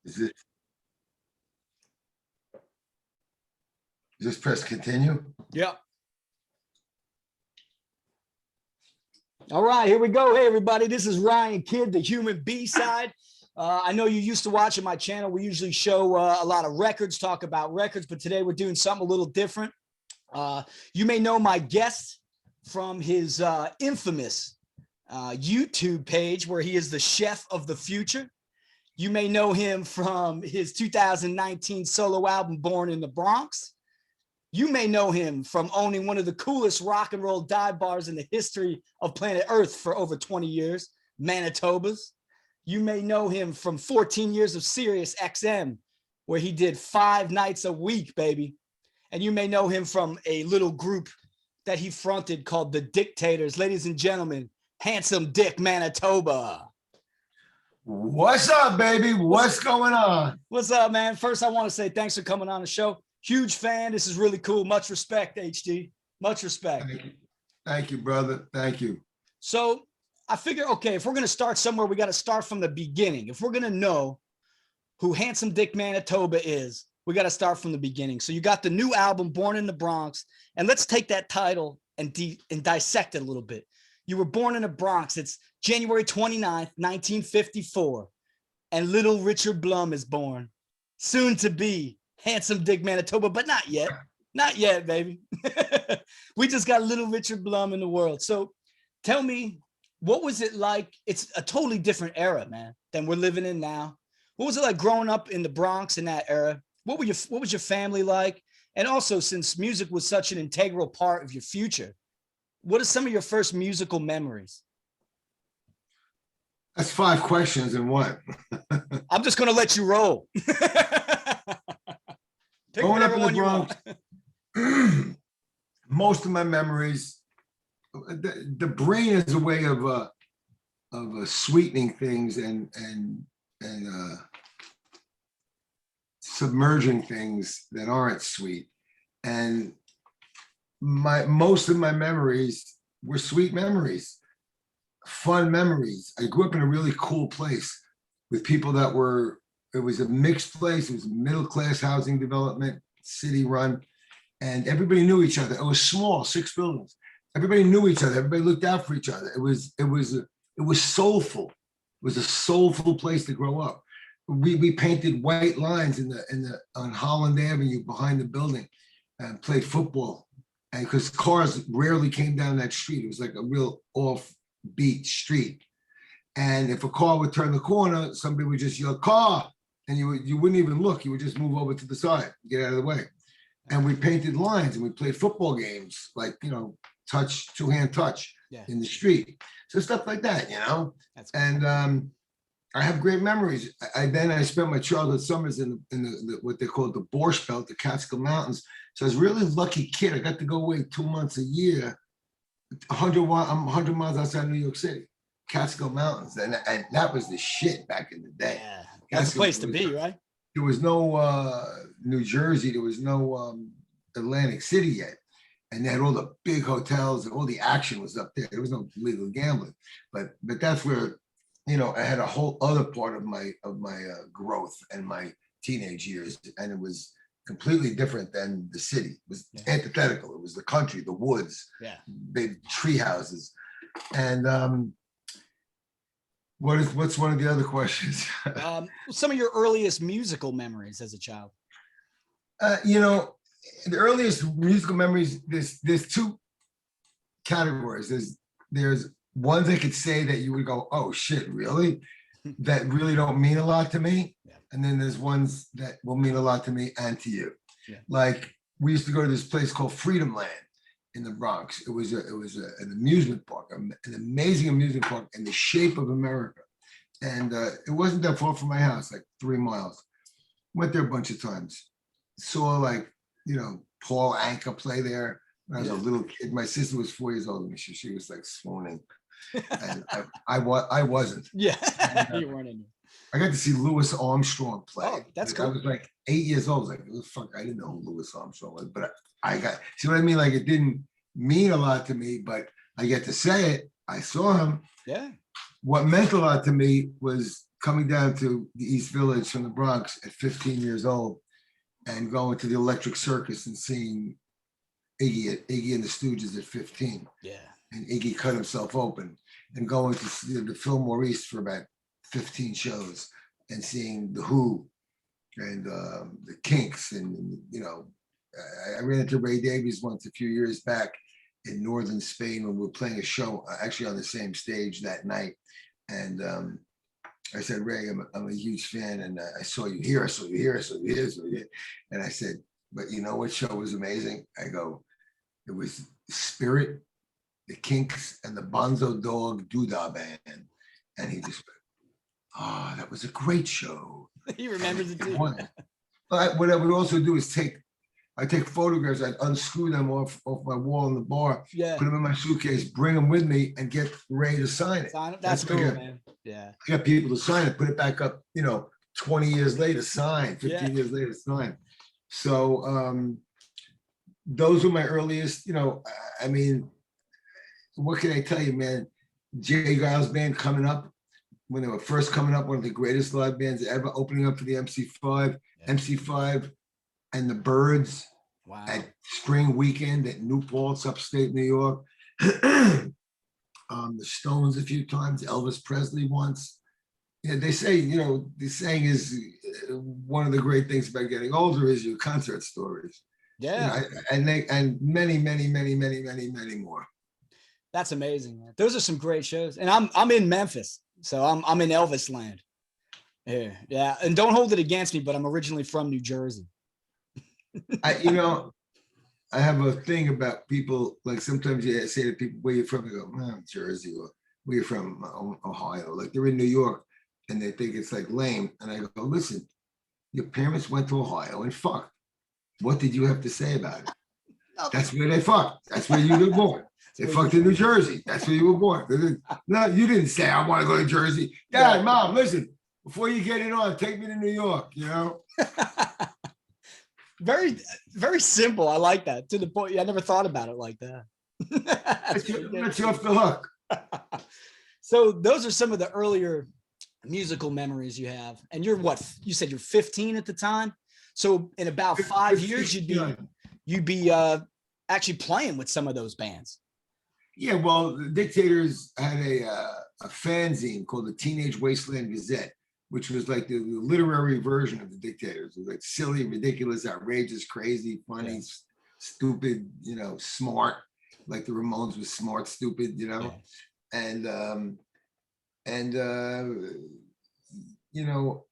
Is it? Just press continue. Yep. All right, here we go. Hey, everybody. This is Ryan Kidd, the human B-side. I know you're used to watching my channel. We usually show a lot of records, talk about records, but today we're doing something a little different. You may know my guest from his infamous YouTube page where he is the chef of the future. You may know him from his 2019 solo album, Born in the Bronx. You may know him from owning one of the coolest rock and roll dive bars in the history of planet Earth for over 20 years, Manitoba's. You may know him from 14 years of Sirius XM, where he did 5 nights a week, baby. And you may know him from a little group that he fronted called the Dictators. Ladies and gentlemen, Handsome Dick Manitoba. What's up, baby? What's going on? What's up, man? First, I want to say thanks for coming on the show. Huge fan. This is really cool. Much respect, HD. Much respect. Thank you, brother. Thank you. So I figure, okay, if we're going to start somewhere, we got to start from the beginning. If we're going to know who Handsome Dick Manitoba is, we got to start from the beginning. So you got the new album, Born in the Bronx, and let's take that title and dissect it a little bit. You were born in the Bronx. It's January 29th, 1954, and little Richard Blum is born, soon to be Handsome Dick Manitoba, but not yet. Not yet, baby. We just got little Richard Blum in the world. So tell me, what was it like? It's a totally different era, man, than we're living in now. What was it like growing up in the Bronx in that era? What was your family like? And also, since music was such an integral part of your future, what are some of your first musical memories? That's 5 questions in one. I'm just going to let you roll. Growing up in the Bronx, most of my memories, the brain is a way of sweetening things and submerging things that aren't sweet. And most of my memories were sweet memories, fun memories. I grew up in a really cool place with people that were, it was a mixed place. It was a middle-class housing development, city run, and everybody knew each other. It was small, 6 buildings. Everybody knew each other. Everybody looked out for each other. It was soulful. It was a soulful place to grow up. We painted white lines on Holland Avenue behind the building and played football. And because cars rarely came down that street, it was like a real off-beat street. And if a car would turn the corner, somebody would just yell, "Car!" And you wouldn't even look. You would just move over to the side, get out of the way. And we painted lines and we played football games, like, you know, two-hand touch in the street. So stuff like that, you know? That's cool. And I have great memories. I spent my childhood summers in the what they call the Borscht Belt, the Catskill Mountains. So I was a really lucky kid. I got to go away 2 months a year. I'm 100 miles outside New York City, Catskill Mountains, and that was the shit back in the day. Yeah, that's the place to be, right? There was no New Jersey. There was no Atlantic City yet, and they had all the big hotels and all the action was up there. There was no legal gambling, but that's where, you know, I had a whole other part of my growth and my teenage years, and it was completely different than the city. It was antithetical. It was the country, the woods, big tree houses. And what's one of the other questions? Some of your earliest musical memories as a child. You know, the earliest musical memories, there's 2 categories. There's ones I could say that you would go, "Oh shit, really?" That really don't mean a lot to me. And then there's ones that will mean a lot to me and to you. Like, we used to go to this place called Freedom Land in the Bronx. It was an amusement park, an amazing amusement park in the shape of America. And it wasn't that far from my house, like 3 miles. Went there a bunch of times. Saw, like, you know, Paul Anka play there when I was a little kid. My sister was 4 years older than me. She was like swooning. And I wasn't. Yeah, and, you weren't in it. I got to see Louis Armstrong play. Oh, that's cool. I was like 8 years old. I was like, "Oh, fuck, I didn't know who Louis Armstrong was," but I got, see what I mean? Like, it didn't mean a lot to me, but I get to say it. I saw him. Yeah. What meant a lot to me was coming down to the East Village from the Bronx at 15 years old and going to the Electric Circus and seeing Iggy and the Stooges at 15. Yeah. And Iggy cut himself open, and going to see the Fillmore East for about 15 shows and seeing the Who and the Kinks. And, you know, I ran into Ray Davies once a few years back in northern Spain when we were playing a show actually on the same stage that night. And I said, Ray, I'm a huge fan, and I saw you here, I saw you here, I saw you here, I saw you here. And I said, but you know what show was amazing? I go, it was Spirit, the Kinks, and the Bonzo Dog Doodah Band. And he just went, oh, that was a great show. He remembers it too. But what I would also do is I take photographs, I'd unscrew them off my wall in the bar, Yeah. put them in my suitcase, bring them with me, and get Ray to sign it. That's cool, man. Yeah. I got people to sign it, put it back up, you know, 20 years later, sign, 15 years later, sign. So those were my earliest, you know, I mean, what can I tell you, man? Jay Giles Band coming up, when they were first coming up, one of the greatest live bands ever, opening up for the MC5, MC5 and the Birds at Spring Weekend at New Paltz, upstate New York. The Stones a few times, Elvis Presley once. Yeah, they say, you know, the saying is one of the great things about getting older is your concert stories. Yeah. You know, and many, many, many, many, many, many more. That's amazing, man. Those are some great shows. And I'm in Memphis, so I'm in Elvis land. Yeah. And don't hold it against me, but I'm originally from New Jersey. You know, I have a thing about people, like sometimes you say to people, where you from? They go, oh, Jersey, or where you from? Ohio. Like they're in New York and they think it's like lame. And I go, listen, your parents went to Ohio and fucked. What did you have to say about it? That's where they fucked. That's where you were born. They fucked in New Jersey. That's where you were born. No, you didn't say, I want to go to Jersey. Dad, Mom, listen, before you get it on, take me to New York, you know? Very, very simple. I like that. To the point, I never thought about it like that. That's you off the hook. So those are some of the earlier musical memories you have. And you're what? You said you're 15 at the time. So in about 5 years, you'd be actually playing with some of those bands. Yeah, well, the Dictators had a fanzine called the Teenage Wasteland Gazette, which was like the literary version of the Dictators. It was like silly, ridiculous, outrageous, crazy, funny, stupid, you know, smart. Like the Ramones was smart, stupid, you know. And you know,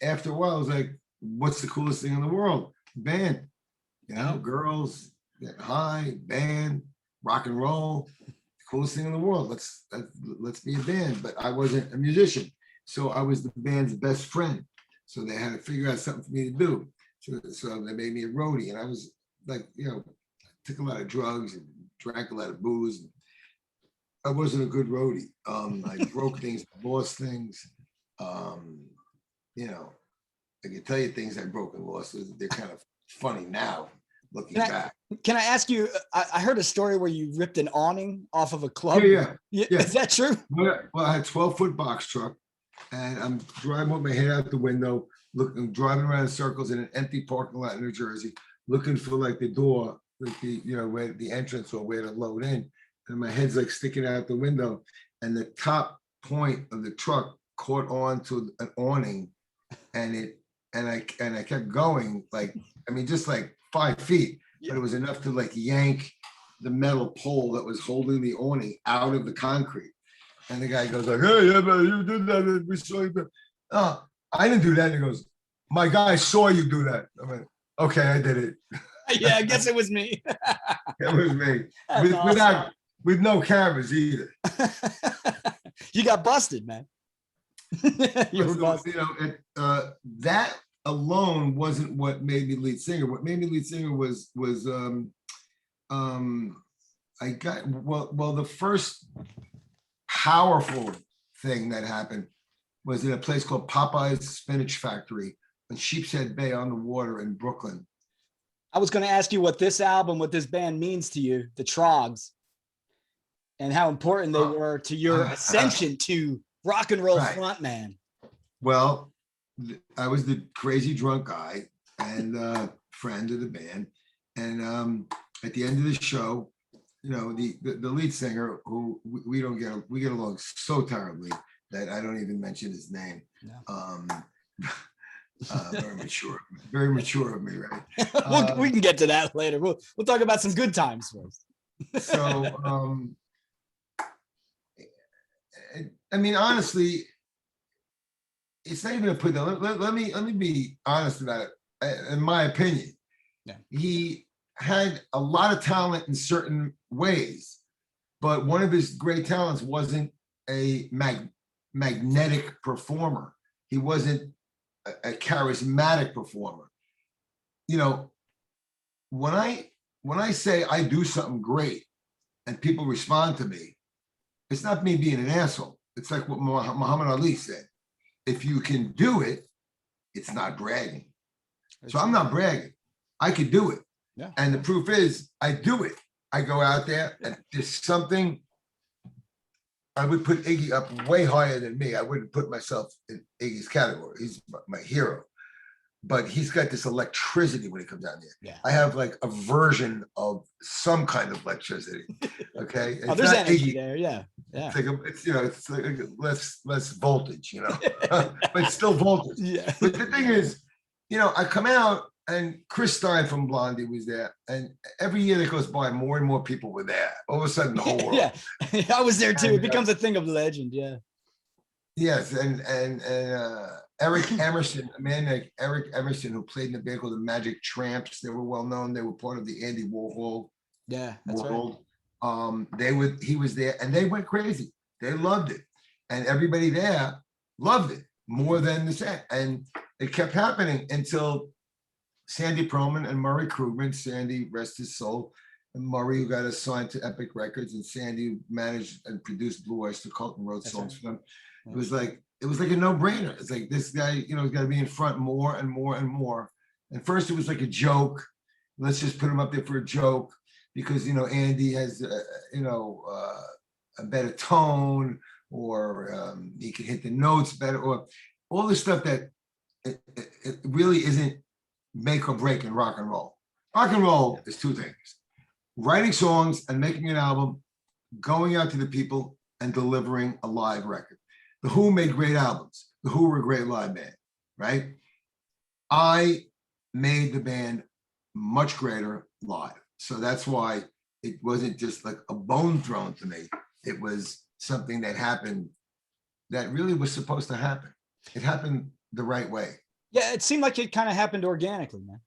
after a while, I was like, what's the coolest thing in the world? Band, you know, girls, get high, band, rock and roll, the coolest thing in the world. Let's be a band. But I wasn't a musician, so I was the band's best friend. So they had to figure out something for me to do. So they made me a roadie, and I was like, you know, took a lot of drugs and drank a lot of booze. I wasn't a good roadie. I broke things, lost things. You know, I can tell you things I broke and lost. They're kind of funny now, looking back. Can I ask you? I heard a story where you ripped an awning off of a club. Yeah. Is that true? Well, I had a 12-foot box truck, and I'm driving with my head out the window, driving around in circles in an empty parking lot in New Jersey, looking for like the door, like where the entrance or where to load in. And my head's like sticking out the window, and the top point of the truck caught on to an awning, and I kept going, like, I mean, just like 5 feet, but it was enough to like yank the metal pole that was holding the awning out of the concrete. And the guy goes like, hey, yeah, man, you did that. We saw you. Oh, I didn't do that. And he goes, my guy saw you do that. I went, okay, I did it. Yeah, I guess it was me. It was me. With no cameras either. You got busted, man. You were busted. You know, that alone wasn't what made me lead singer. What made me lead singer was I got the first powerful thing that happened was in a place called Popeye's Spinach Factory on Sheepshead Bay on the water in Brooklyn. I was going to ask you what this album, what this band means to you, the Trogs, and how important they were to your ascension to rock and roll frontman. Well, I was the crazy drunk guy and friend of the band. And at the end of the show, the lead singer, who we get along so terribly that I don't even mention his name. No. Very mature of me, right? We can get to that later. We'll talk about some good times first. So, I mean, honestly, it's not even a put down. Let me be honest about it. In my opinion, he had a lot of talent in certain ways, but one of his great talents wasn't a magnetic performer. He wasn't a charismatic performer. When I say I do something great and people respond to me, it's not me being an asshole. It's like what Muhammad Ali said. If you can do it, it's not bragging. So I'm not bragging. I could do it. Yeah. And the proof is I do it. I go out there and there's something. I would put Iggy up way higher than me. I wouldn't put myself in Iggy's category. He's my hero. But he's got this electricity when he comes out there. Yeah. I have like a version of some kind of electricity. Okay. Oh, there's energy there. Yeah. Yeah. It's like less voltage, but it's still voltage. Yeah. But the thing is, I come out and Chris Stein from Blondie was there, and every year that goes by, more and more people were there. All of a sudden, the whole world. Yeah, I was there too. It becomes a thing of legend. Yeah. Yes, and Eric Emerson, a man like Eric Emerson, who played in a band called the Magic Tramps. They were well known. They were part of the Andy Warhol world. Right. He was there, and they went crazy. They loved it, and everybody there loved it more than the set. And it kept happening until Sandy Pearlman and Murray Krugman. Sandy, rest his soul, and Murray, who got assigned to Epic Records, and Sandy managed and produced Blue Oyster Cult and wrote songs for them. It was like a no-brainer. It's like this guy, has got to be in front more and more and more. And first, it was like a joke. Let's just put him up there for a joke because Andy has a better tone, or he can hit the notes better, or all this stuff that it really isn't make or break in rock and roll. Rock and roll is two things: writing songs and making an album, going out to the people and delivering a live record. The Who made great albums. The Who were a great live band, right? I made the band much greater live. So that's why it wasn't just like a bone thrown to me. It was something that happened that really was supposed to happen. It happened the right way. Yeah, it seemed like it kind of happened organically, man.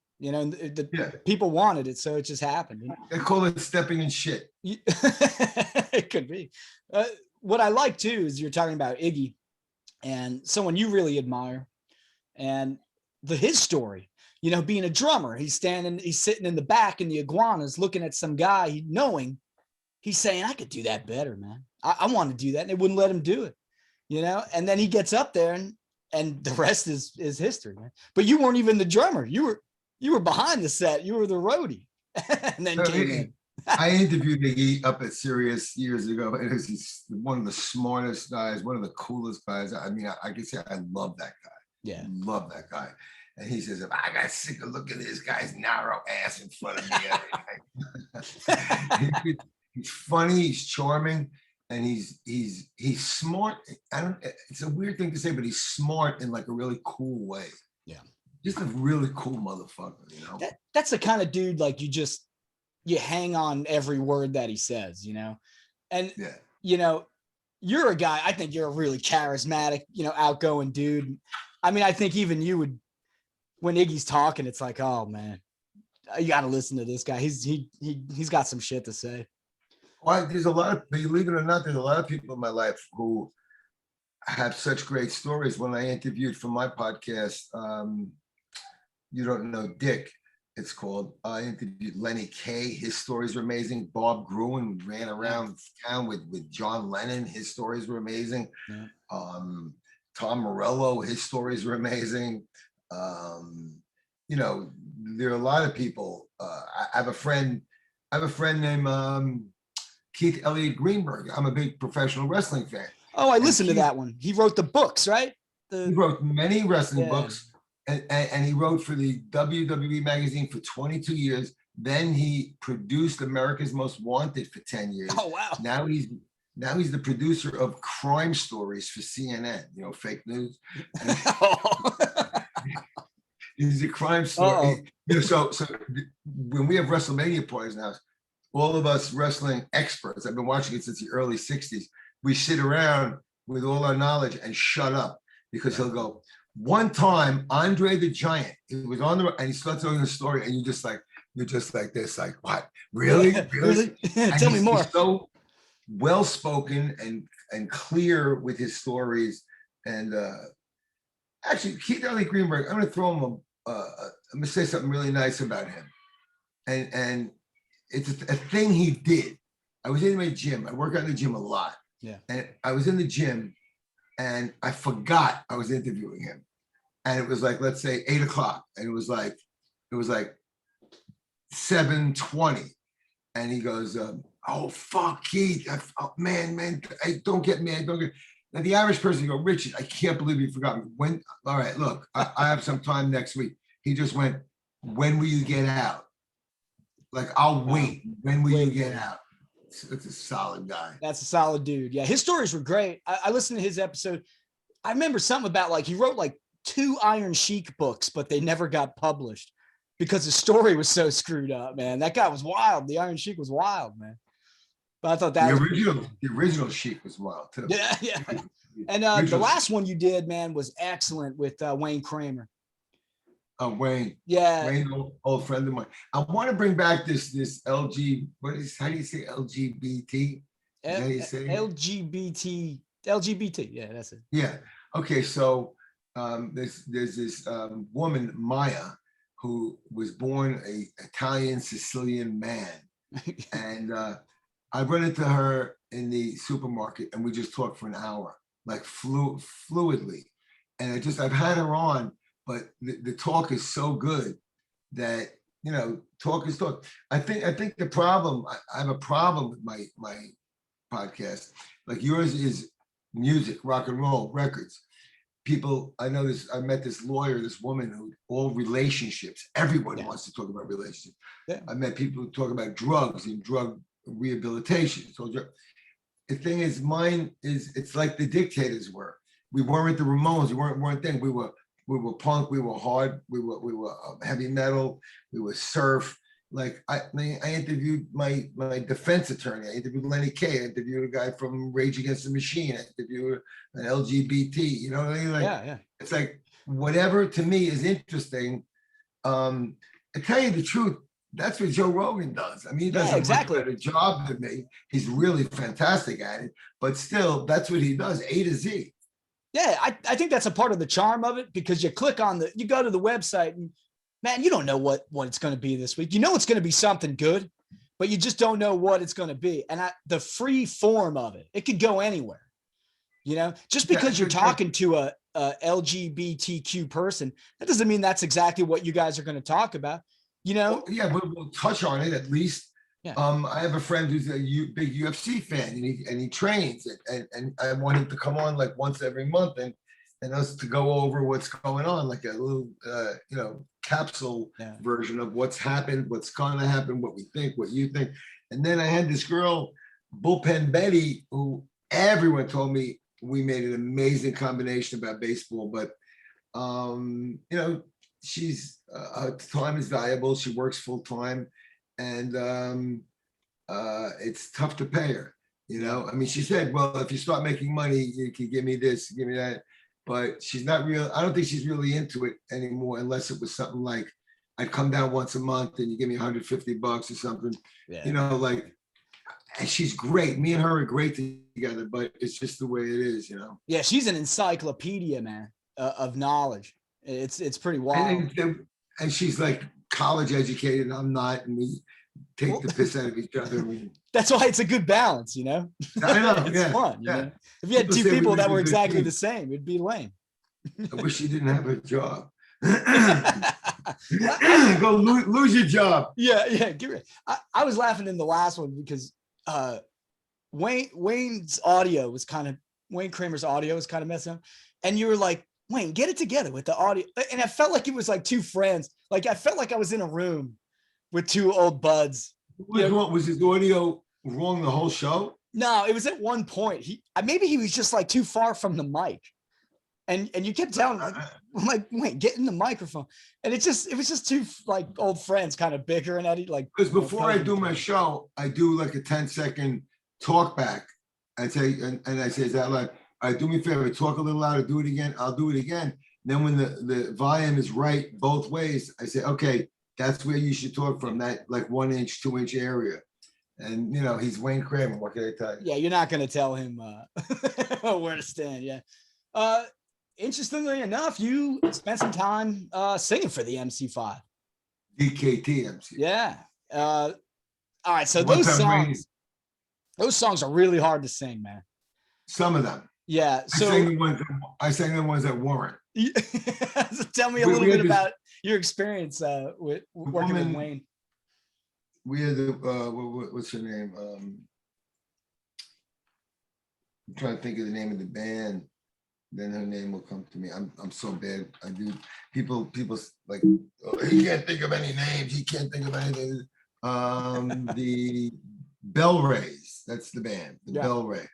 The people wanted it, so it just happened. They call it stepping in shit. It could be. What I like too is you're talking about Iggy and someone you really admire, and his story. Being a drummer, he's sitting in the back in the Iguanas, looking at some guy, he's saying, "I could do that better, man. I want to do that," and they wouldn't let him do it. And then he gets up there, and the rest is history, man. But you weren't even the drummer. You were behind the set. You were the roadie, and then came in. I interviewed Iggy up at Sirius years ago, and he's one of the smartest guys, one of the coolest guys. I mean, I can say I love that guy. Yeah, love that guy. And he says, "If I got sick of looking at this guy's narrow ass in front of me." He's funny, he's charming, and he's smart. It's a weird thing to say, but he's smart in like a really cool way. Yeah, just a really cool motherfucker. That's the kind of dude like you hang on every word that he says, and you're a guy, I think you're a really charismatic, outgoing dude. I mean, I think even you would, when Iggy's talking, it's like, oh man, you got to listen to this guy. He's got some shit to say. Well, there's a lot of, believe it or not, there's a lot of people in my life who have such great stories. When I interviewed for my podcast, You Don't Know Dick, it's called. I interviewed Lenny Kaye. His stories were amazing. Bob Gruen ran around town with John Lennon. His stories were amazing. Yeah. Tom Morello, his stories were amazing. There are a lot of people. I have a friend named Keith Elliott Greenberg. I'm a big professional wrestling fan. Oh, I listened to that one. He wrote the books, right? He wrote many wrestling Yeah. books, and he wrote for the WWE magazine for 22 years. Then he produced America's Most Wanted for 10 years. Oh, wow. Now he's the producer of crime stories for CNN, fake news. He's a crime story. So when we have WrestleMania parties now, all of us wrestling experts, I've been watching it since the early 60s, we sit around with all our knowledge and shut up, because he'll go, one time Andre the Giant, he was on and he starts telling the story, and you're just like this, like, what? Really? Really? Tell me more. He's so well-spoken and clear with his stories. And actually, Keith Ellie Greenberg, I'm going to throw him I'm going to say something really nice about him. And it's a thing he did. I was in my gym. I work out in the gym a lot. Yeah. And I was in the gym and I forgot I was interviewing him. And it was like, let's say 8 o'clock. And it was like 7:20. And he goes, oh, fuck, Keith. Man, don't get mad. Now, the average person go, Richard, I can't believe you forgot me. All right, look, I have some time next week. He just went, when will you get out? Like, I'll wait. When will you get out? It's a solid guy. That's a solid dude. Yeah, his stories were great. I listened to his episode. I remember something about, like, he wrote like 2 Iron Sheik books, but they never got published because the story was so screwed up, man. That guy was wild. The Iron Sheik was wild, man. But I thought that the original Sheik was wild too. Yeah. And the last one you did, man, was excellent with Wayne Kramer. Wayne. Yeah. Wayne, old friend of mine. I want to bring back this how do you say LGBT? How do you say LGBT. Yeah, that's it. Yeah. Okay. So there's this woman, Maya, who was born a Italian Sicilian man. And I run into her in the supermarket and we just talked for an hour, like fluidly. And I've had her on, but the talk is so good that, talk is talk. I think the problem, I have a problem with my podcast. Like yours is music, rock and roll, records. People, I met this lawyer, this woman who, all relationships, everyone wants to talk about relationships. Yeah. I met people who talk about drugs and drug rehabilitation. So the thing is, mine is, it's like the Dictators were. We weren't the Ramones, we weren't thing. We were punk, we were hard, we were heavy metal, we were surf. Like I interviewed my defense attorney. I interviewed Lenny Kaye. I interviewed a guy from Rage Against the Machine. I interviewed an LGBT. You know what I mean? Like, yeah. It's like whatever to me is interesting. I tell you the truth, that's what Joe Rogan does. I mean, he does a much better job than me. He's really fantastic at it. But still, that's what he does, A to Z. Yeah, I think that's a part of the charm of it, because you go to the website and, man, you don't know what it's going to be this week. You know it's going to be something good, but you just don't know what it's going to be. And the free form of it could go anywhere. Just because you're talking to a LGBTQ person, that doesn't mean that's exactly what you guys are going to talk about. Well, yeah, we'll touch on it at least. Yeah. I have a friend who's a big UFC fan, and he trains, and I want him to come on like once every month and us to go over what's going on, like a little capsule version of what's happened, what's gonna happen, what we think, what you think. And then I had this girl, Bullpen Betty, who everyone told me we made an amazing combination about baseball, but she's her time is valuable. She works full time, and it's tough to pay her. I mean, she said, well, if you start making money, you can give me this, give me that. But she's not real. I don't think she's really into it anymore, unless it was something like I'd come down once a month and you give me $150 or something. Yeah. And she's great. Me and her are great together, but it's just the way it is, Yeah, she's an encyclopedia, man, of knowledge. It's pretty wild. And she's like college educated, and I'm not, and we take the piss out of each other. That's why it's a good balance, I know. It's fun. Yeah. If you had two people that were exactly the same, it'd be lame. I wish she didn't have a job. Go lose your job. Yeah. I was laughing in the last one because Wayne Kramer's audio was kind of messing up, and you were like, Wayne, get it together with the audio. And I felt like it was like two friends. Like I felt like I was in a room with two old buds. Was his audio wrong the whole show? No, it was at one point. Maybe he was just like too far from the mic. And you kept telling like, wait, get in the microphone. And it was just two like old friends kind of bickering at it. Like, because before I do my show, I do like a 10-second talk back. I say, and I say, is that like, all right, do me a favor, talk a little louder, do it again. I'll do it again. Then when the volume is right both ways, I say, okay, that's where you should talk from, that like 1 inch, 2 inch area. And he's Wayne Kramer. What can I tell you? Yeah, you're not going to tell him where to stand. Yeah. Interestingly enough, you spent some time singing for the MC5. DKT MC. Yeah. All right. So those songs are really hard to sing, man. Some of them. Yeah. So I sang the ones that weren't. So tell me a little bit about your experience with working with Wayne. We had the what's her name? I'm trying to think of the name of the band. Then her name will come to me. I'm so bad. I do. People like, oh, he can't think of any names. He can't think of anything. The Bell Rays. That's the band. The Bell Rays.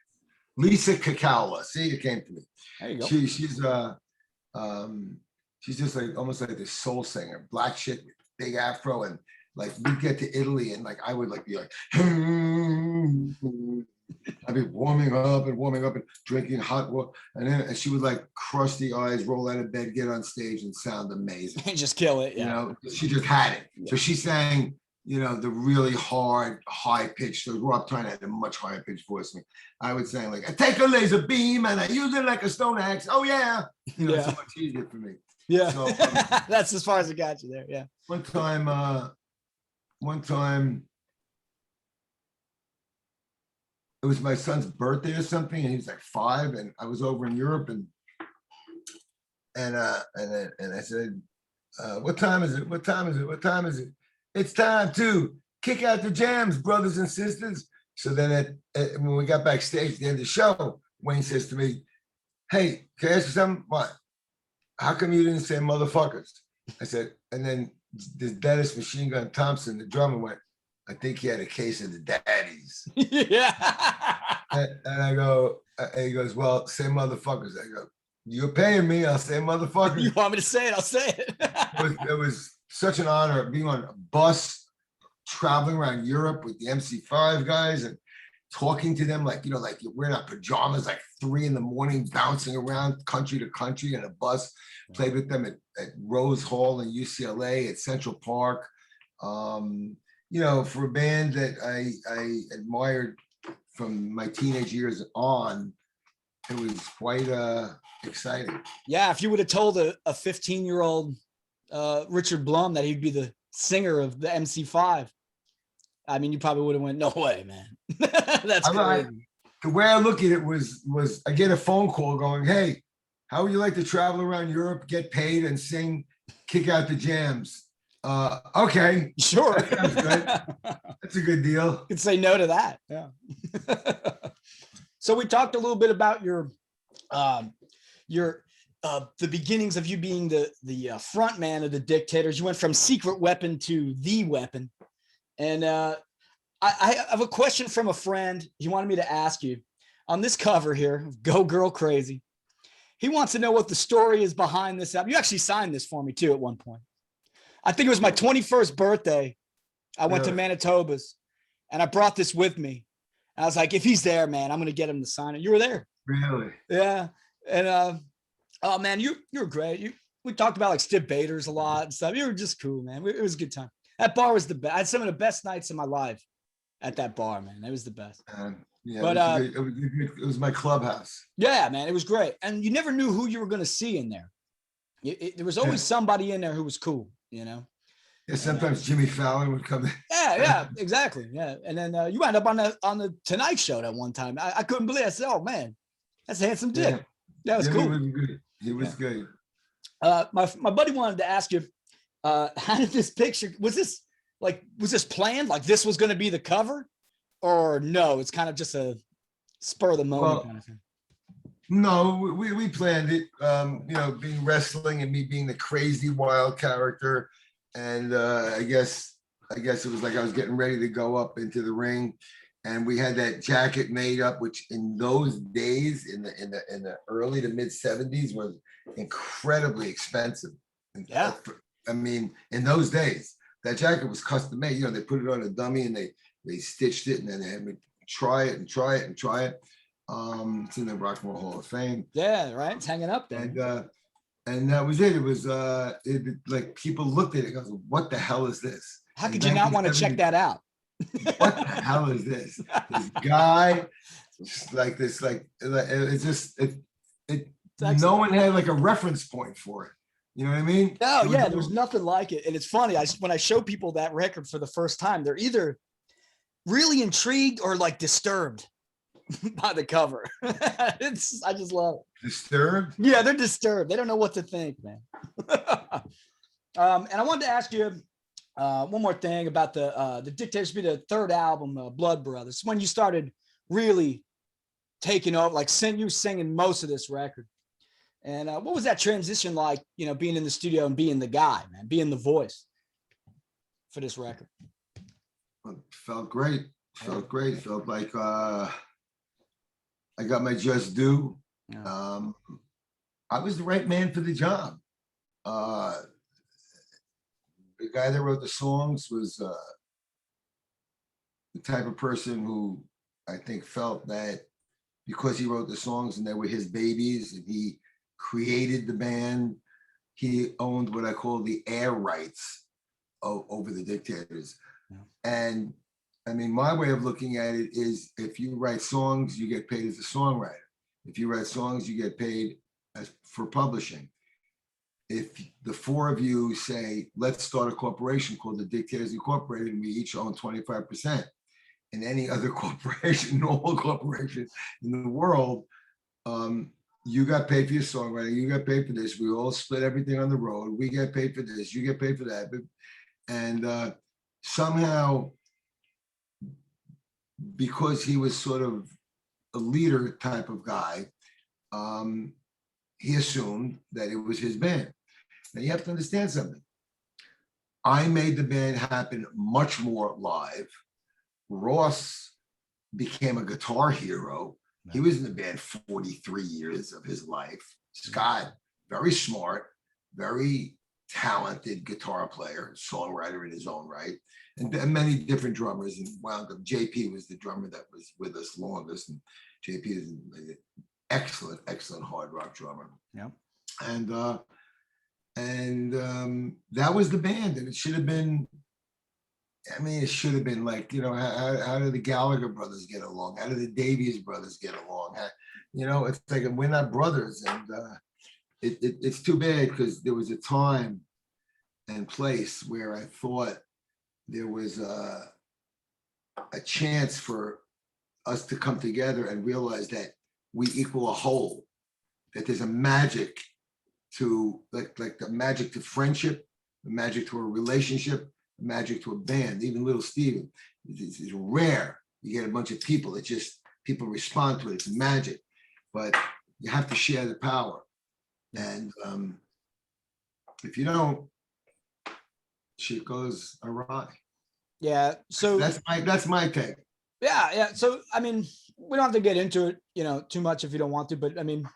Lisa Kakaula. See, it came to me. There you go. She's just like almost like this soul singer, black shit, big afro, and like we'd get to Italy and like I would like be like I'd be warming up and drinking hot water, and she would like crush the eyes, roll out of bed, get on stage, and sound amazing. And just kill it. Yeah. She just had it. Yeah. So she sang, the really hard, high pitched. So Rob Tyner had a much higher pitched voice than me. I would say like, I take a laser beam and I use it like a stone axe. Oh yeah, it's so much easier for me. Yeah, so, that's as far as it got you there. Yeah. One time, it was my son's birthday or something, and he was like 5, and I was over in Europe, and I said, "What time is it? What time is it? What time is it? It's time to kick out the jams, brothers and sisters." So then, when we got backstage at the end of the show, Wayne says to me, "Hey, can I ask you something? What? How come you didn't say motherfuckers?" I said, and then this Dennis Machine Gun Thompson, the drummer, went, "I think he had a case of the daddies." Yeah. And I go, and he goes, "Well, say motherfuckers." I go, "You're paying me, I'll say motherfuckers." You want me to say it? I'll say it. It was such an honor being on a bus, traveling around Europe with the MC5 guys and talking to them like you're wearing our pajamas like 3 a.m, bouncing around country to country in a bus. Played with them at Rose Hall in UCLA, at Central Park. For a band that I admired from my teenage years on, it was quite exciting. Yeah, if you would have told a 15-year-old Richard Blum that he'd be the singer of the MC5, I mean, you probably would have went, "No way, man." That's crazy. The way I look at it was I get a phone call going, "Hey, how would you like to travel around Europe, get paid, and sing Kick Out the Jams?" Okay. Sure. That sounds good. That's a good deal. You could say no to that. Yeah. So we talked a little bit about your the beginnings of you being the front man of the Dictators. You went from Secret Weapon to The Weapon. And I have a question from a friend. He wanted me to ask you on this cover here, Go Girl Crazy. He wants to know what the story is behind this album. You actually signed this for me too at one point. I think it was my 21st birthday. I went to Manitoba's and I brought this with me. I was like, if he's there, man, I'm going to get him to sign it. You were there. Really? Yeah. And, oh man, you were great. We talked about like Dictators a lot and stuff. You were just cool, man. It was a good time. That bar was the best. I had some of the best nights of my life at that bar, man. It was the best. Yeah, but it was my clubhouse. Yeah, man, it was great. And you never knew who you were going to see in there. There was always somebody in there who was cool, Yeah, sometimes Jimmy Fallon would come in. Yeah, exactly. Yeah. And then you wound up on the Tonight Show that one time. I couldn't believe it. I said, "Oh man, that's Handsome Dick." Yeah. That was cool. He was good. He was good. My buddy wanted to ask you, how did this picture, was this planned? Like this was going to be the cover, or no? It's kind of just a spur of the moment kind of thing. No, we planned it. Being wrestling and me being the crazy wild character, and I guess it was like I was getting ready to go up into the ring, and we had that jacket made up, which in those days, in the early to mid '70s, was incredibly expensive. Yeah. I mean, in those days, that jacket was custom made. They put it on a dummy and they stitched it, and then they had me try it and try it and try it. It's in the Rock and Roll Hall of Fame, Yeah, right. It's hanging up there. and that was it. It was like people looked at it and goes, "What the hell is this?" How In could you not want to check 1970, that out? what the hell is this? This guy, just like this, it's just it. No one had like a reference point for it. You know what I mean? No, It yeah, there was nothing like it. And it's funny. When I show people that record for the first time, they're either really intrigued or like disturbed by the cover. I just love it. Disturbed. Yeah, they're disturbed. They don't know what to think, man. And I wanted to ask you one more thing about the Dictators. Be the third album, Blood Brothers. When you started really taking over, like you singing most of this record. And what was that transition like? Being in the studio and being the guy, man, being the voice for this record. It felt great. Felt great. Felt like I got my just due. Yeah. I was the right man for the job. The guy that wrote the songs was the type of person who I think felt that because he wrote the songs and they were his babies and he created the band, he owned what I call the air rights over the Dictators. Yeah. And I mean, my way of looking at it is if you write songs, you get paid as a songwriter. If you write songs, you get paid for publishing. If the four of you say, let's start a corporation called the Dictators Incorporated, and we each own 25%, and any other corporation, normal corporation in the world, you got paid for your songwriting, you got paid for this, we all split everything on the road, we get paid for this, you get paid for that. And somehow, because he was sort of a leader type of guy, he assumed that it was his band. Now you have to understand something. I made the band happen much more live. Ross became a guitar hero. He was in the band 43 years of his life. Scott, very smart, very talented guitar player, songwriter in his own right, and many different drummers. And wound up, JP was the drummer that was with us longest. And JP is an excellent, excellent hard rock drummer. Yeah. And that was the band. And it should have been, I mean, it should have been like, how did the Gallagher brothers get along? How did the Davies brothers get along? It's like we're not brothers. And it's too bad because there was a time and place where I thought there was a chance for us to come together and realize that we equal a whole, that there's a magic to like the magic to friendship, the magic to a relationship, the magic to a band. Even Little Steven is rare. You get a bunch of people that just people respond to it. It's magic, but you have to share the power. And if you don't, shit goes awry. Yeah. So that's my take. Yeah. So I mean, we don't have to get into it, too much if you don't want to. But I mean,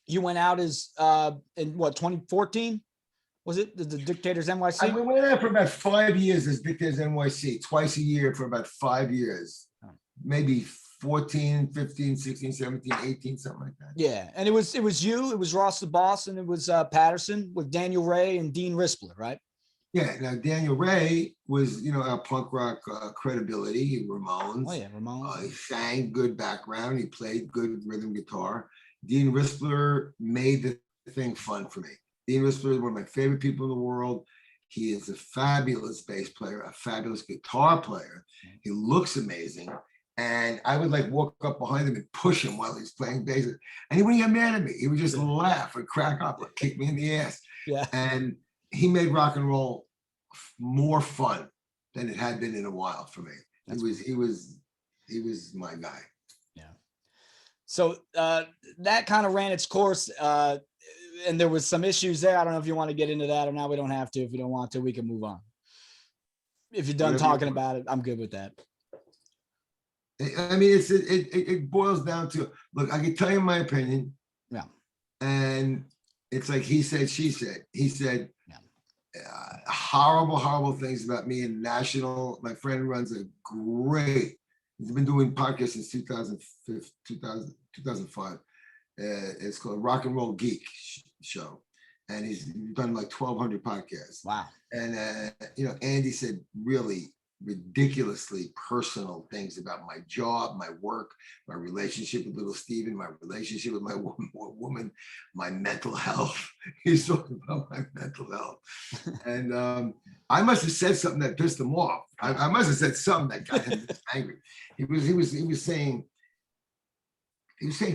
you went out as in what 2014? Was it the Dictators NYC? We went out for about 5 years as Dictators NYC, twice a year for about 5 years, maybe 14, 15, 16, 17, 18, something like that. Yeah, and it was you, it was Ross the Boss, and it was Patterson with Daniel Ray and Dean Rispler, right? Yeah. Now Daniel Ray was, our punk rock credibility, Ramones. Oh yeah, Ramones. He sang good background. He played good rhythm guitar. Dean Rispler made the thing fun for me. Dean Rispler is one of my favorite people in the world. He is a fabulous bass player, a fabulous guitar player. He looks amazing. And I would like walk up behind him and push him while he's playing bass. And he wouldn't get mad at me. He would just laugh and crack up and kick me in the ass. Yeah. And he made rock and roll more fun than it had been in a while for me. He was my guy. Yeah. So that kind of ran its course. And there was some issues there. I don't know if you want to get into that or not. We don't have to. If you don't want to, we can move on. If you're done talking about it, I'm good with that. I mean, it boils down to, look, I can tell you my opinion. Yeah. And it's like he said, she said. He said yeah. Horrible things about me in national. My friend runs a great, he's been doing podcasts since 2005. It's called Rock and Roll Geek Show. And he's done like 1,200 podcasts. Wow. And, Andy said really ridiculously personal things about my job, my work, my relationship with little Steven, my relationship with my woman, my mental health. He's talking about my mental health. And I must have said something that pissed him off. I must have said something that got him angry. He was saying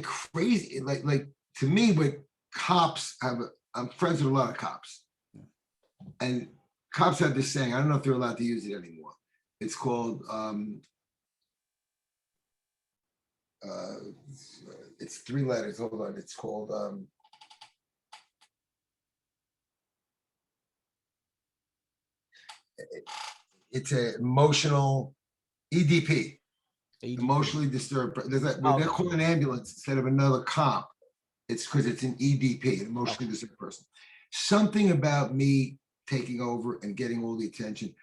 crazy, like to me, what cops have, I'm friends with a lot of cops. And cops have this saying, I don't know if they're allowed to use it anymore. It's called, it's 3 letters, hold on. It's called, it's an emotional EDP, emotionally disturbed. When they're called an ambulance instead of another cop, it's because it's an EDP, an emotionally disturbed person. Something about me taking over and getting all the attention.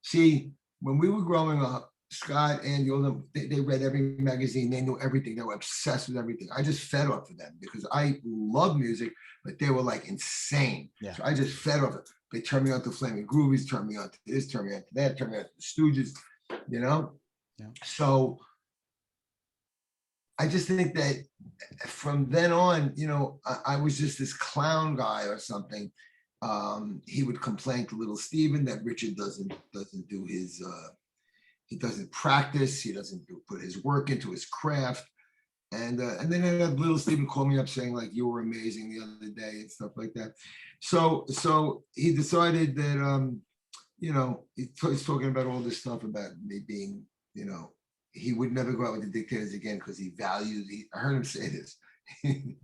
See, when we were growing up, Scott and all them, they read every magazine. They knew everything. They were obsessed with everything. I just fed off of them because I love music, but they were like insane. Yeah. So I just fed off it. They turned me on to Flaming Groovies, turned me on to this, turned me on to that, turned me on to the Stooges, Yeah. So I just think that from then on, I was just this clown guy or something. He would complain to little Steven that Richard doesn't do his, he doesn't practice, he doesn't put his work into his craft. And then I had little Steven call me up saying like, you were amazing the other day and stuff like that. So he decided that, he's talking about all this stuff about me being, he would never go out with the Dictators again because he values, I heard him say this, he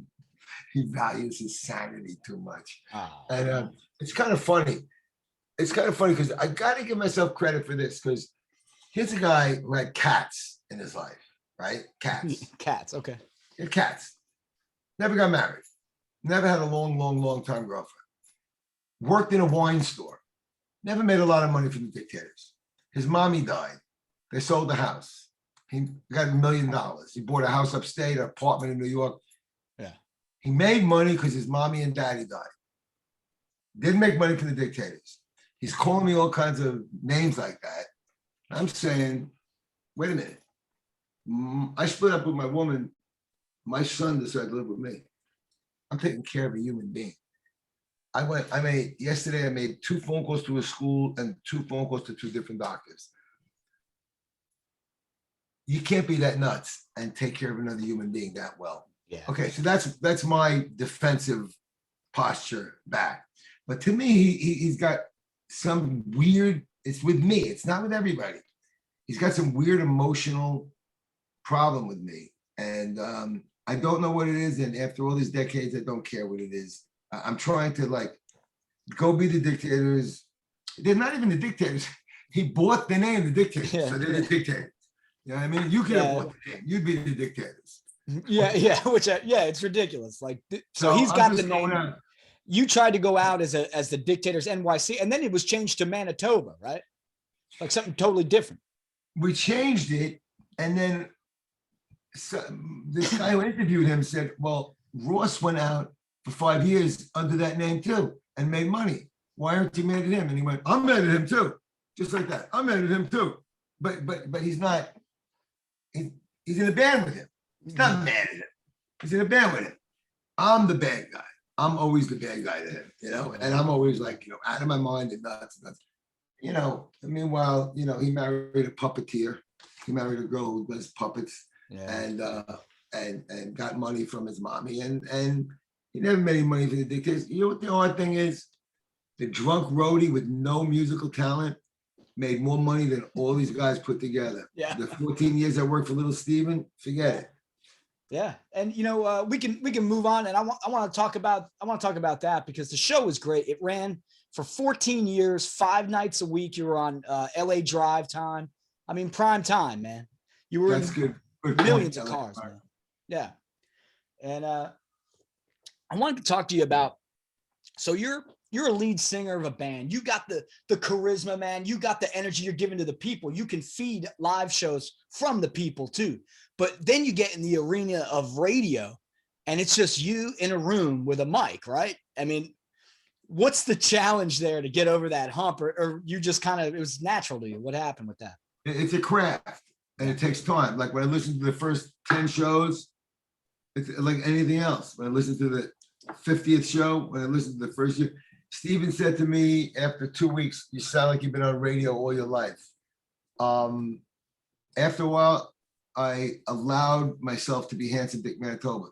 values his sanity too much. Oh. And it's kind of funny. It's kind of funny because I got to give myself credit for this because here's a guy who had cats in his life, right? Cats, okay. He had cats. Never got married. Never had a long time girlfriend. Worked in a wine store. Never made a lot of money from the Dictators. His mommy died. They sold the house. He got $1 million. He bought a house upstate, an apartment in New York. Yeah. He made money because his mommy and daddy died. Didn't make money from the Dictators. He's calling me all kinds of names like that. I'm saying, wait a minute. I split up with my woman. My son decided to live with me. I'm taking care of a human being. Yesterday I made 2 phone calls to a school and 2 phone calls to 2 different doctors. You can't be that nuts and take care of another human being that well. Yeah. Okay, so that's my defensive posture back. But to me, he's got some weird, it's with me, it's not with everybody. He's got some weird emotional problem with me. And I don't know what it is. And after all these decades, I don't care what it is. I'm trying to like, go be the Dictators. They're not even the Dictators. He bought the name, the Dictators. Yeah. So they're the Dictators. You know what I mean? You could have bought the name. You'd be the Dictators. Yeah. It's ridiculous. Like, so he's got the name. You tried to go out as the Dictators NYC, and then it was changed to Manitoba, right? Like something totally different. We changed it, and then this guy who interviewed him said, well, Ross went out for 5 years under that name too and made money. Why aren't you mad at him? And he went, I'm mad at him too. Just like that. I'm mad at him too. But he's not, he's in a band with him. He's not mad at him. He's in a band with him. I'm the bad guy. I'm always the bad guy to him, and I'm always like, out of my mind and nuts. Meanwhile, he married a puppeteer. He married a girl who does puppets. Yeah. And got money from his mommy, and he never made any money for the Dictators. You know what the odd thing is? The drunk roadie with no musical talent made more money than all these guys put together. Yeah. The 14 years I worked for little Steven, forget it. Yeah, and we can move on, and I want to talk about that because the show was great. It ran for 14 years, 5 nights a week. You were on LA drive time. I mean, prime time, man. You were That's in good. Good millions point. of cars, man. Yeah, and I wanted to talk to you about. So you're a lead singer of a band. You got the charisma, man. You got the energy you're giving to the people. You can feed live shows from the people too. But then you get in the arena of radio and it's just you in a room with a mic, right? I mean, what's the challenge there to get over that hump, or you just kind of, it was natural to you? What happened with that? It's a craft and it takes time. Like when I listened to the first 10 shows, it's like anything else. When I listened to the 50th show, when I listened to the first year, Steven said to me after 2 weeks, you sound like you've been on radio all your life. After a while, I allowed myself to be Handsome Dick Manitoba.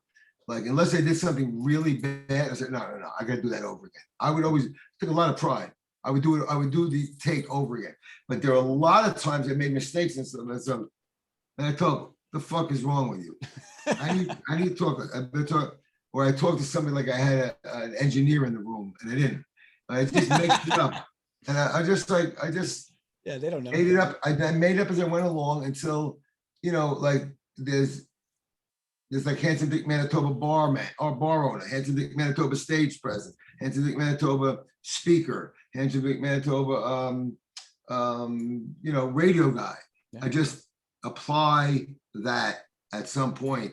Like, unless I did something really bad, I said, no, I gotta do that over again. I would always take a lot of pride. I would do the take over again. But there are a lot of times I made mistakes and stuff. And so Manitoba, the fuck is wrong with you? I need to talk. Or I talked to somebody like I had an engineer in the room and I didn't. I just made it up. And I just Yeah, they don't know. made it up. I made it up as I went along until, like there's like Handsome Dick Manitoba bar owner, Handsome Dick Manitoba stage presence, Handsome Dick Manitoba speaker, Handsome Dick Manitoba, radio guy. Yeah. I just apply that at some point,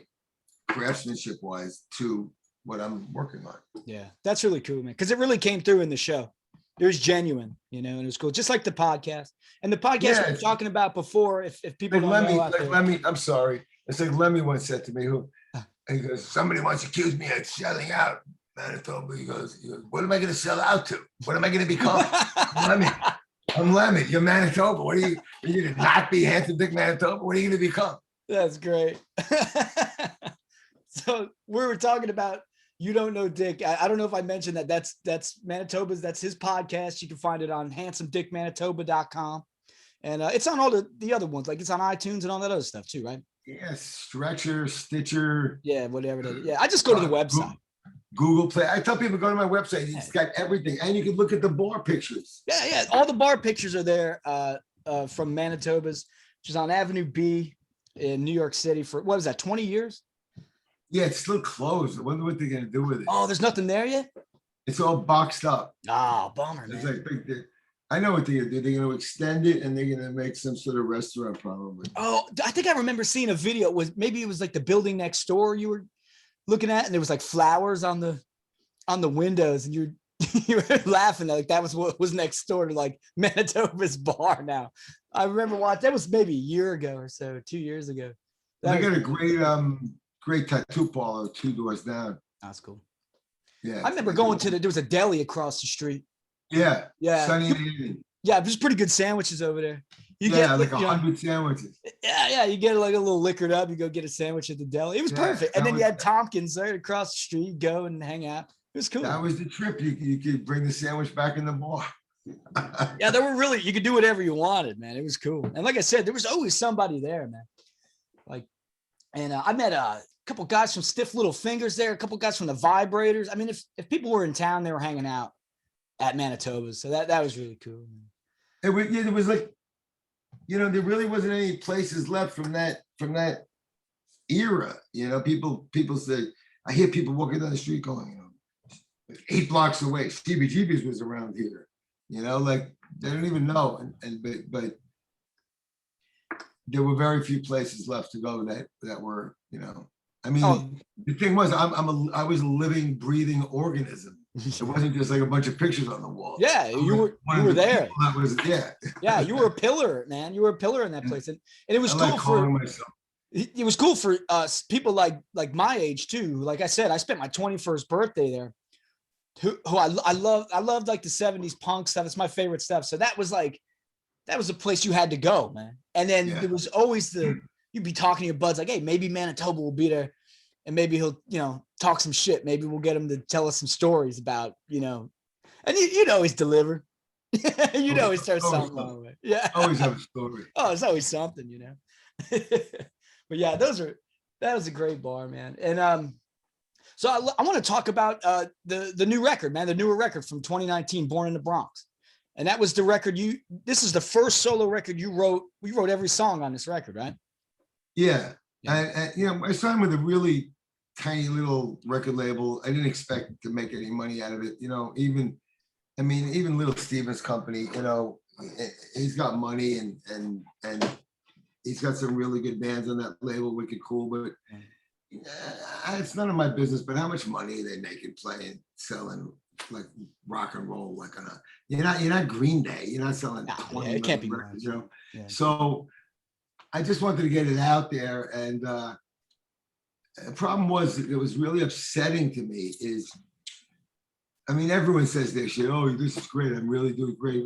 craftsmanship wise, to what I'm working on. Yeah, that's really cool, man. Because it really came through in the show. It was genuine, and it was cool. Just like the podcast. And the podcast we were talking about before, if people don't know. Lemmy, I'm sorry. It's like Lemmy once said to me, he goes, somebody once accused me of selling out Manitoba. He goes, what am I going to sell out to? What am I going to become? I'm Lemmy. You're Manitoba. What are you going to not be Handsome Dick Manitoba? What are you going to become? That's great. So we were talking about You Don't Know Dick. I don't know if I mentioned that. That's Manitoba's. That's his podcast. You can find it on handsomeDickManitoba.com. And it's on all the other ones. Like it's on iTunes and all that other stuff too, right? Yes, Stretcher, Stitcher. Yeah, whatever. Yeah, I just go to the website. Google Play. I tell people go to my website. It's got everything, and you can look at the bar pictures. Yeah. All the bar pictures are there from Manitoba's, which is on Avenue B in New York City for what was that? 20 years? Yeah, it's still closed. I wonder what they're gonna do with it. Oh, there's nothing there yet? It's all boxed up. Oh, bummer, man. It's like I know what they're gonna do. They're gonna extend it and they're gonna make some sort of restaurant probably. Oh, I think I remember seeing a video. Maybe it was like the building next door you were looking at, and there was like flowers on the windows, and you were laughing like that was what was next door to like Manitoba's bar. Now I remember watching. That was maybe a year ago or so, 2 years ago. They got a great tattoo parlor 2 doors down. That's cool. Yeah, I remember going to there was a deli across the street. Yeah. Sunny evening. Yeah, there's pretty good sandwiches over there. You get like 100 sandwiches. Yeah. You get like a little liquored up. You go get a sandwich at the deli. It was perfect. And then you had Tompkins right across the street. Go and hang out. It was cool. That was the trip. You could bring the sandwich back in the bar. Yeah, you could do whatever you wanted, man. It was cool. And like I said, there was always somebody there, man. And I met a couple guys from Stiff Little Fingers there, a couple guys from the Vibrators. I mean, if people were in town, they were hanging out at Manitoba's. So that was really cool. It was like, there really wasn't any places left from that era. People say, I hear people walking down the street going, 8 blocks away, CBGB's was around here. Like they don't even know. But there were very few places left to go that were, I mean, the thing was, I was a living, breathing organism. It wasn't just like a bunch of pictures on the wall. Yeah, you were there. Yeah, you were a pillar, man. You were a pillar in that place, and it was cool for. It was cool for us people like my age too. Like I said, I spent my 21st birthday there. Who I loved like the 70s punk stuff. It's my favorite stuff. So that was a place you had to go, man. And then there was always you'd be talking to your buds like, hey, maybe Manitoba will be there. And maybe he'll, talk some shit. Maybe we'll get him to tell us some stories about, and you'd always deliver. You'd always start something along the way. Yeah. Always have a story. Oh, it's always something, But yeah, those are That was a great bar, man. And so I want to talk about the new record, man, the newer record from 2019, Born in the Bronx. And that was the record this is the first solo record you wrote. We wrote every song on this record, right? Yeah. Yeah. And you know, I signed with a really tiny little record label. I didn't expect to make any money out of it. You know, even Little Steven's company, you know, he's got money and he's got some really good bands on that label, Wicked Cool, but it's none of my business. But how much money are they making playing, selling like rock and roll? Like you're not Green Day, you're not selling 20 it can't be records, you know. Yeah. So I just wanted to get it out there, and the problem was that it was really upsetting to me is, I mean, everyone says this shit, oh, this is great, I'm really doing great.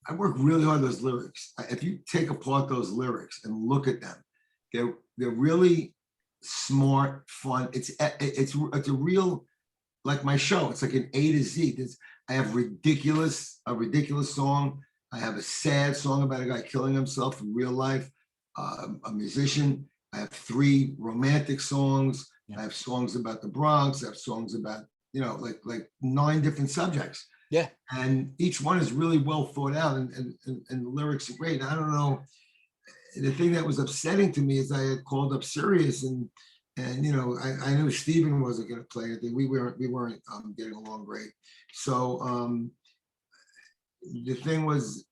I work really hard on those lyrics. If you take apart those lyrics and look at them, they're really smart, fun. It's a real, like my show, it's like an A to Z. I have a ridiculous song. I have a sad song about a guy killing himself in real life, a musician. I have 3 romantic songs. Yeah. I have songs about the Bronx. I have songs about, you know, like 9 different subjects. Yeah. And each one is really well thought out, and the lyrics are great. I don't know. The thing that was upsetting to me is I had called up Sirius, and you know, I knew Steven wasn't going to play anything. We weren't getting along great. So the thing was,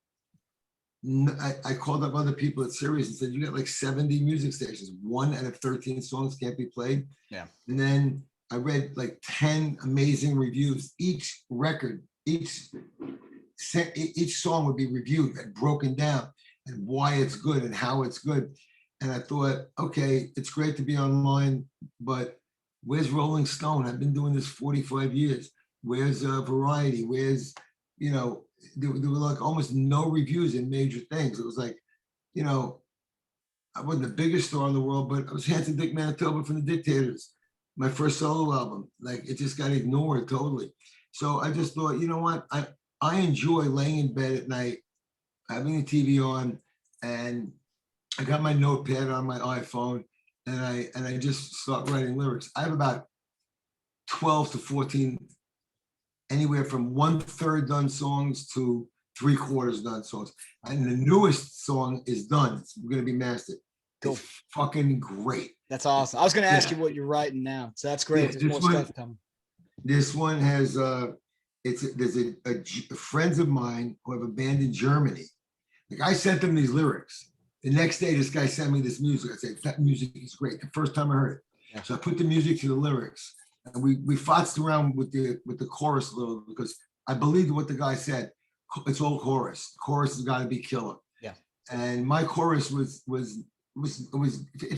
I called up other people at Sirius and said, you got like 70 music stations. 1 out of 13 songs can't be played. Yeah. And then I read like 10 amazing reviews. Each record, each song would be reviewed and broken down and why it's good and how it's good. And I thought, okay, it's great to be online, but where's Rolling Stone? I've been doing this 45 years. Where's Variety? Where's, you know, there were like almost no reviews in major things. It was like, you know, I wasn't the biggest star in the world, but I was Handsome Dick Manitoba from the Dictators, my first solo album. Like, it just got ignored totally. So I just thought, you know what? I enjoy laying in bed at night, having the TV on, and I got my notepad on my iPhone, and I just start writing lyrics. I have about 12 to 14, anywhere from 1/3 done songs to 3/4 done songs. And the newest song is done. It's going to be mastered. Cool. It's fucking great. That's awesome. I was going to ask you what you're writing now. So that's great. Yeah, there's more stuff coming. This one has there's a friends of mine who have a band in Germany. Like, I sent them these lyrics. The next day, this guy sent me this music. I said, that music is great. The first time I heard it. Yeah. So I put the music to the lyrics. And we fotzed around with the chorus a little, because I believed what the guy said. It's all chorus. Chorus has got to be killer. Yeah. And my chorus it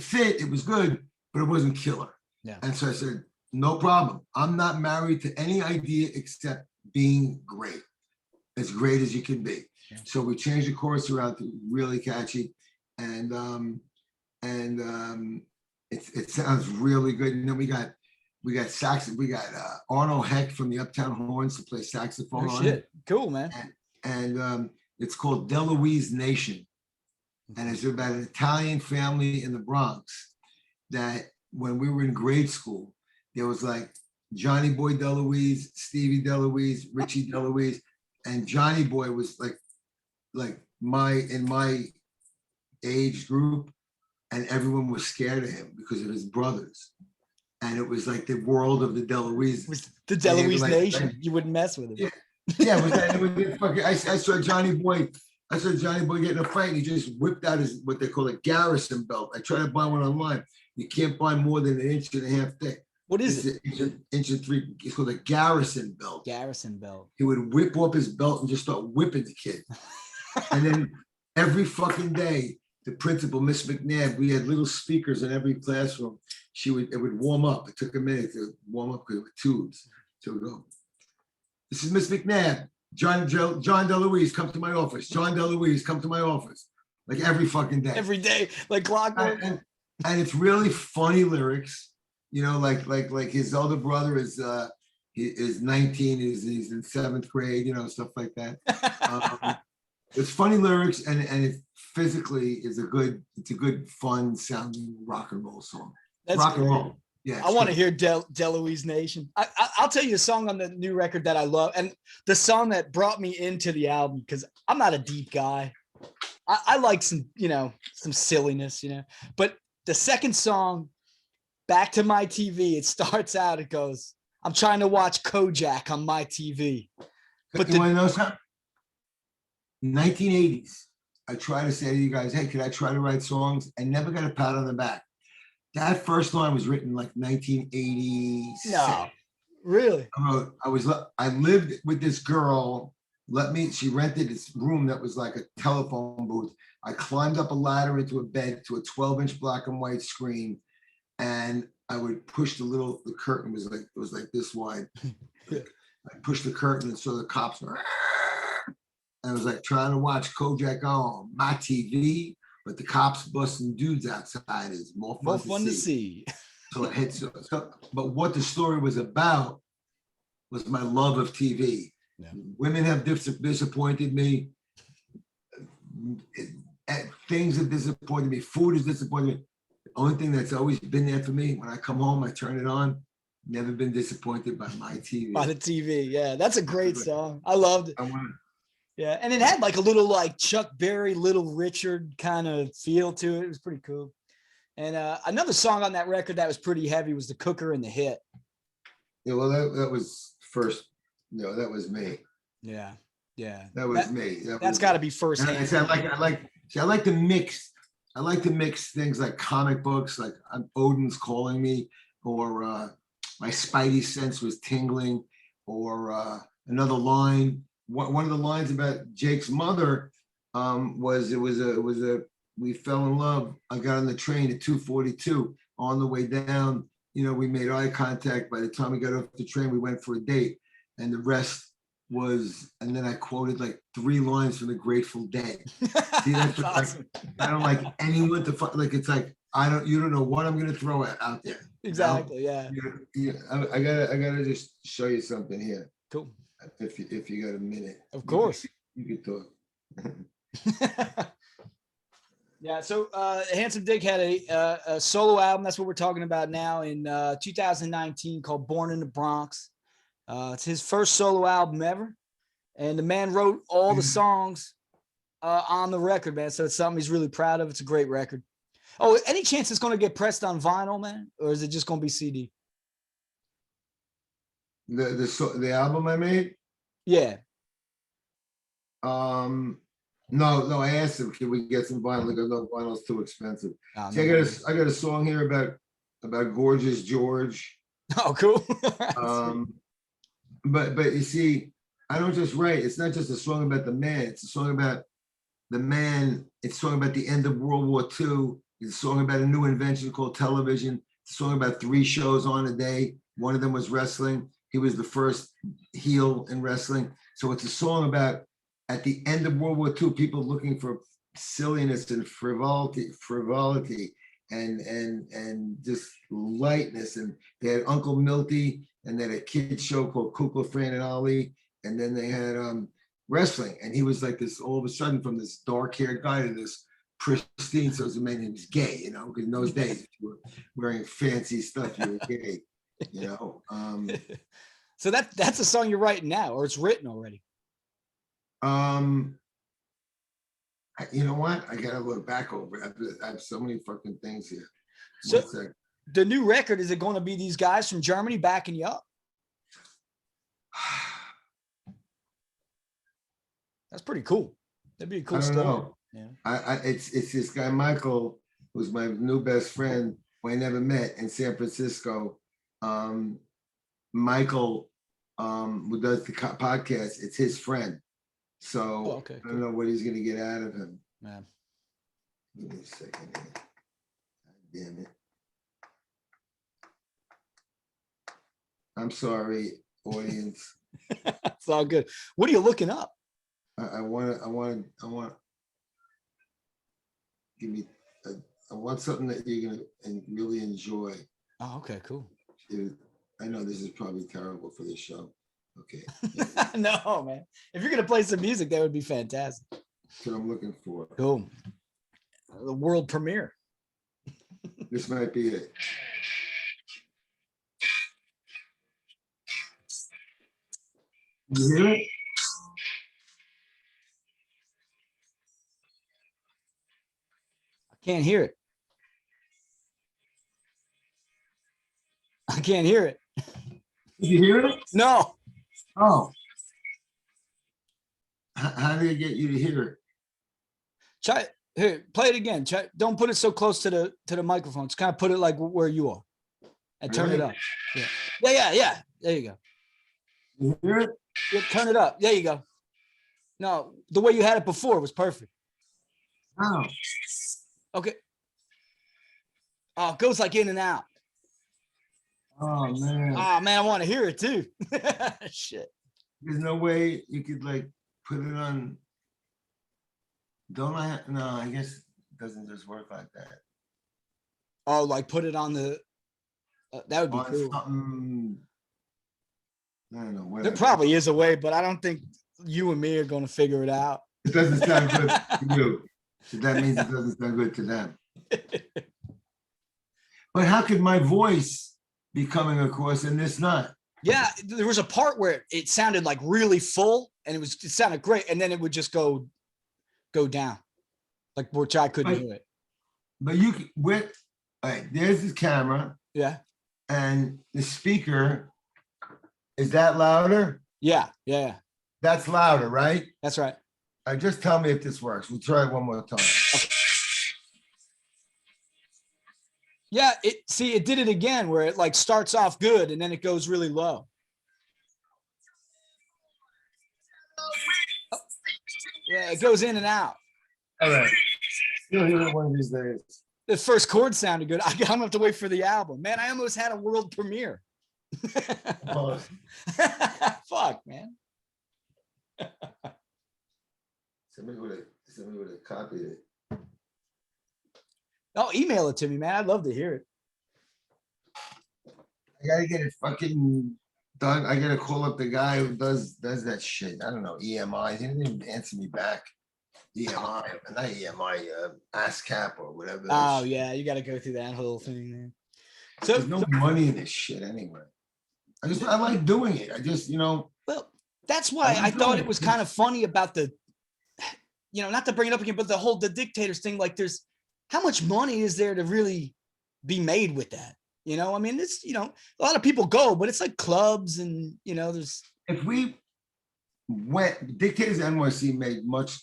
fit. It was good, but it wasn't killer. Yeah. And so I said, no problem. I'm not married to any idea except being great, as great as you can be. Yeah. So we changed the chorus around to really catchy, and it sounds really good. And then we got Arno Heck from the Uptown Horns to play saxophone on it. Cool, man. And it's called DeLuise Nation, and it's about an Italian family in the Bronx that when we were in grade school, there was like Johnny Boy DeLuise, Stevie DeLuise, Richie DeLuise, and Johnny Boy was like in my age group, and everyone was scared of him because of his brothers. And it was like the world of the DeLuise. The DeLuise Nation. You wouldn't mess with him. Yeah. I saw Johnny Boy. I saw Johnny Boy get in a fight, and he just whipped out his, what they call a garrison belt. I tried to buy one online. You can't buy more than 1.5 inches thick. What is it? Inch and 3. It's called a garrison belt. Garrison belt. He would whip up his belt and just start whipping the kid. And then every fucking day, the principal, Miss McNabb, we had little speakers in every classroom. It would warm up. It took a minute to warm up with tubes. So we go, this is Miss McNabb. John DeLuise, come to my office. John DeLuise, come to my office. Like every fucking day. Every day, like clockwork. And it's really funny lyrics. You know, like his older brother is 19. He's in 7th grade. You know, stuff like that. It's funny lyrics, and it physically is a good, fun sounding rock and roll song. That's rock and great. roll. Yeah, I want to hear Deloise Nation. I'll tell you a song on the new record that I love, and the song that brought me into the album, because I'm not a deep guy. I like some, some silliness, But the second song, Back to My TV, it starts out, it goes, I'm trying to watch Kojak on my TV. But you want to know something? 1980s. I try to say to you guys, hey, could I try to write songs? I never got a pat on the back. That first line was written like 1986. No, really? I lived with this girl. She rented this room that was like a telephone booth. I climbed up a ladder into a bed to a 12-inch black and white screen, and I would push the curtain was like this wide. I pushed the curtain and saw the cops. And I was like trying to watch Kojak on my TV, but the cops busting dudes outside is more fun to see. So it hits. But what the story was about was my love of TV. Yeah. Women have disappointed me. Things have disappointed me. Food has disappointed me. The only thing that's always been there for me, when I come home, I turn it on. Never been disappointed by my TV. By the TV, yeah. That's a great song. I loved it. Yeah, and it had like a little like Chuck Berry, Little Richard kind of feel to it. It was pretty cool. And another song on that record that was pretty heavy was The Cooker and the Hit. Yeah, well, that was first. No, that was me. Yeah. That was me. That's got to be first hand. I like to mix. I like to mix things like comic books, like Odin's Calling Me, or my spidey sense was tingling, or another line. One of the lines about Jake's mother was we fell in love. I got on the train at 2:42 on the way down. We made eye contact. By the time we got off the train, we went for a date, and the rest was. And then I quoted like 3 lines from the Grateful Dead. See, that's awesome. I don't like anyone to like. It's like you don't know what I'm gonna throw out there. Exactly. Yeah. I gotta just show you something here. Cool. If you got a minute. Of course. You can talk. Yeah, so Handsome Dick had a solo album. That's what we're talking about now in 2019 called Born in the Bronx. It's his first solo album ever. And the man wrote all the songs on the record, man. So it's something he's really proud of. It's a great record. Oh, any chance it's going to get pressed on vinyl, man? Or is it just going to be CD? The album I made? Yeah. No, I asked him, can we get some vinyl? He goes, no, vinyl's too expensive. See, I got a song here about Gorgeous George. Oh, cool. But you see, I don't just write. It's not just a song about the man. It's a song about the man. It's a song about the end of World War II. It's a song about a new invention called television. It's a song about 3 shows on a day. One of them was wrestling. He was the first heel in wrestling. So it's a song about, at the end of World War II, people looking for silliness and frivolity and just lightness. And they had Uncle Milty, and they had a kid show called Kukla, Fran and Ollie. And then they had wrestling. And he was like this, all of a sudden, from this dark-haired guy to this pristine, so it made him gay, because in those days, if you were wearing fancy stuff, you were gay, So that's a song you're writing now, or it's written already? You know what? I gotta look back over it. I have so many fucking things here. So the new record, is it going to be these guys from Germany backing you up? That's pretty cool. That'd be a cool story. Know. Yeah. It's this guy Michael, who's my new best friend, who I never met in San Francisco. Michael, who does the podcast, it's his friend. So I don't know what he's gonna get out of him. Man. Give me a second here. God damn it. I'm sorry, audience. It's all good. What are you looking up? I want give me I want something that you're gonna really enjoy. Oh, okay, cool. I know this is probably terrible for this show. Okay. No, man. If you're gonna play some music, that would be fantastic. That's what I'm looking for. Cool. The world premiere. This might be it. You hear it? I can't hear it. I can't hear it. Did you hear it? No. Oh. How did I get you to hear it? Try here, play it again. Don't put it so close to the microphone. Just kind of put it like where you are. And turn it up. Yeah. There you go. You hear it? Yeah, turn it up. There you go. No, the way you had it before was perfect. Oh. Okay. Oh, it goes like in and out. Oh man. Oh man, I want to hear it too. Shit. There's no way you could like put it on. Don't I? No, I guess it doesn't just work like that. Oh, like put it on the. That would be On cool. something. I don't know. There Whatever. probably is a way, but I don't think you and me are going to figure it out. It doesn't sound good to you. So that means it doesn't sound good to them. But how could my voice be coming across and this not? Yeah, there was a part where it sounded like really full, and it sounded great, and then it would just go down, like which I couldn't do it. But you could with all right, there's the camera Yeah, and the speaker. Is that louder? yeah. That's louder, right? That's right. Just tell me if this works. We'll try it one more time. Okay. Yeah, it did it again where it like starts off good and then it goes really low. Oh. Yeah, it goes in and out. All right. You'll hear it one of these days. The first chord sounded good. I'm gonna have to wait for the album. Man, I almost had a world premiere. Oh. Fuck, man. Somebody would have copied it. Oh, email it to me, man. I'd love to hear it. I gotta get it fucking done. I gotta call up the guy who does that shit. I don't know, EMI. He didn't even answer me back. EMI, not EMI, ASCAP or whatever. Oh yeah, you got to go through that whole thing, man. So there's no money in this shit anyway. I like doing it. I just, Well, that's why I thought it was kind of funny about the, not to bring it up again, but the Dictators thing. Like, how much money is there to really be made with that? I mean, it's, a lot of people go, but it's like clubs and, there's. If we went, Dictators NYC